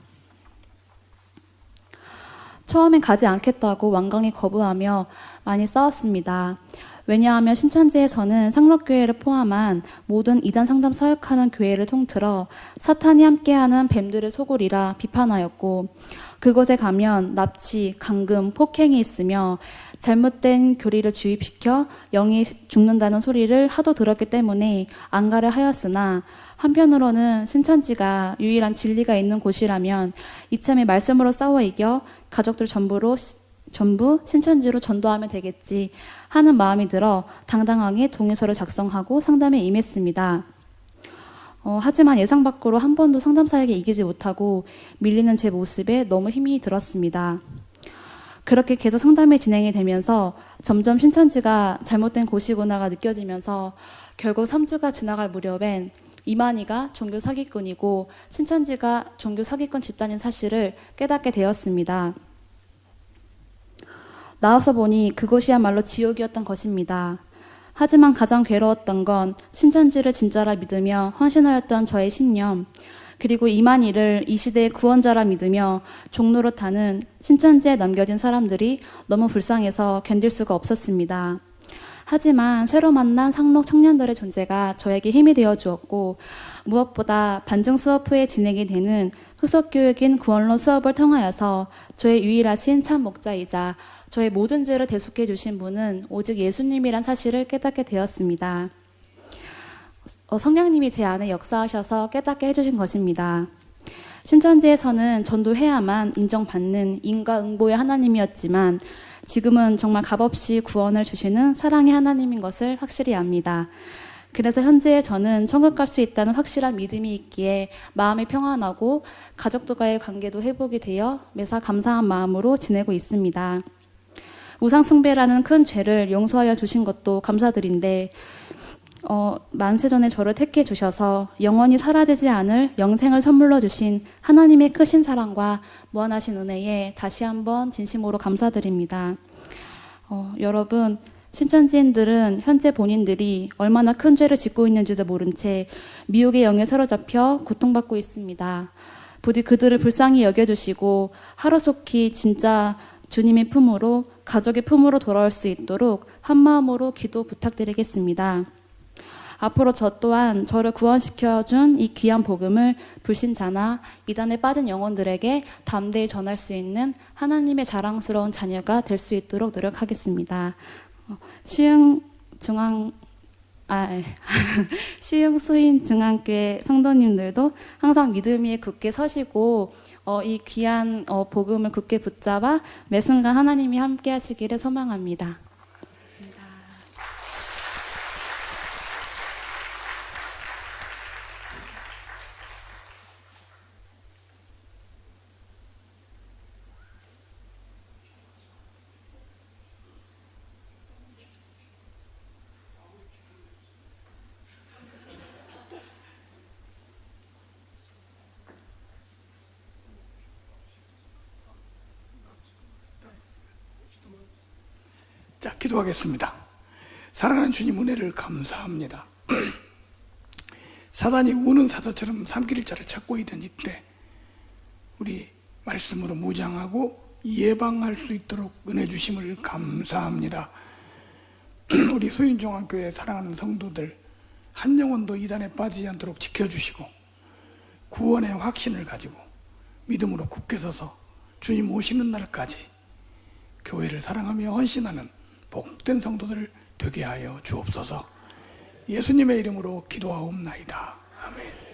처음엔 가지 않겠다고 완강히 거부하며 많이 싸웠습니다. 왜냐하면 신천지에서는 상록교회를 포함한 모든 이단 상담 사역하는 교회를 통틀어 사탄이 함께하는 뱀들의 소굴이라 비판하였고 그곳에 가면 납치, 감금, 폭행이 있으며 잘못된 교리를 주입시켜 영이 죽는다는 소리를 하도 들었기 때문에 안 가려 하였으나 한편으로는 신천지가 유일한 진리가 있는 곳이라면 이참에 말씀으로 싸워 이겨 가족들 전부 신천지로 전도하면 되겠지 하는 마음이 들어 당당하게 동의서를 작성하고 상담에 임했습니다. 하지만 예상 밖으로 한 번도 상담사에게 이기지 못하고 밀리는 제 모습에 너무 힘이 들었습니다. 그렇게 계속 상담이 진행이 되면서 점점 신천지가 잘못된 곳이구나가 느껴지면서 결국 3주가 지나갈 무렵엔 이만희가 종교 사기꾼이고 신천지가 종교 사기꾼 집단인 사실을 깨닫게 되었습니다. 나와서 보니 그곳이야말로 지옥이었던 것입니다. 하지만 가장 괴로웠던 건 신천지를 진짜라 믿으며 헌신하였던 저의 신념, 그리고 이만희를 이 시대의 구원자라 믿으며 종로로 타는 신천지에 남겨진 사람들이 너무 불쌍해서 견딜 수가 없었습니다. 하지만 새로 만난 상록 청년들의 존재가 저에게 힘이 되어 주었고 무엇보다 반증 수업 후에 진행이 되는 흑석교육인 구원론 수업을 통하여서 저의 유일하신 참 목자이자 저의 모든 죄를 대속해 주신 분은 오직 예수님이란 사실을 깨닫게 되었습니다. 성령님이 제 안에 역사하셔서 깨닫게 해주신 것입니다. 신천지에서는 전도해야만 인정받는 인과응보의 하나님이었지만 지금은 정말 값없이 구원을 주시는 사랑의 하나님인 것을 확실히 압니다. 그래서 현재 저는 천국 갈 수 있다는 확실한 믿음이 있기에 마음이 평안하고 가족들과의 관계도 회복이 되어 매사 감사한 마음으로 지내고 있습니다. 우상숭배라는 큰 죄를 용서하여 주신 것도 감사드린데 만세전에 저를 택해 주셔서 영원히 사라지지 않을 영생을 선물로 주신 하나님의 크신 사랑과 무한하신 은혜에 다시 한번 진심으로 감사드립니다. 여러분, 신천지인들은 현재 본인들이 얼마나 큰 죄를 짓고 있는지도 모른 채 미혹의 영에 사로잡혀 고통받고 있습니다. 부디 그들을 불쌍히 여겨주시고 하루속히 진짜 주님의 품으로, 가족의 품으로 돌아올 수 있도록 한마음으로 기도 부탁드리겠습니다. 앞으로 저 또한 저를 구원시켜준 이 귀한 복음을 불신자나 이단에 빠진 영혼들에게 담대히 전할 수 있는 하나님의 자랑스러운 자녀가 될 수 있도록 노력하겠습니다. 시흥 수인 중앙교회 성도님들도 항상 믿음 위에 굳게 서시고 이 귀한 복음을 굳게 붙잡아 매 순간 하나님이 함께 하시기를 소망합니다. 자, 기도하겠습니다. 사랑하는 주님 은혜를 감사합니다. 사단이 우는 사자처럼 삼킬 자를 찾고 있는 이때 우리 말씀으로 무장하고 예방할 수 있도록 은혜 주심을 감사합니다. 우리 수인중앙교회 사랑하는 성도들 한 영혼도 이단에 빠지지 않도록 지켜주시고 구원의 확신을 가지고 믿음으로 굳게 서서 주님 오시는 날까지 교회를 사랑하며 헌신하는 복된 성도들 되게 하여 주옵소서. 예수님의 이름으로 기도하옵나이다. 아멘.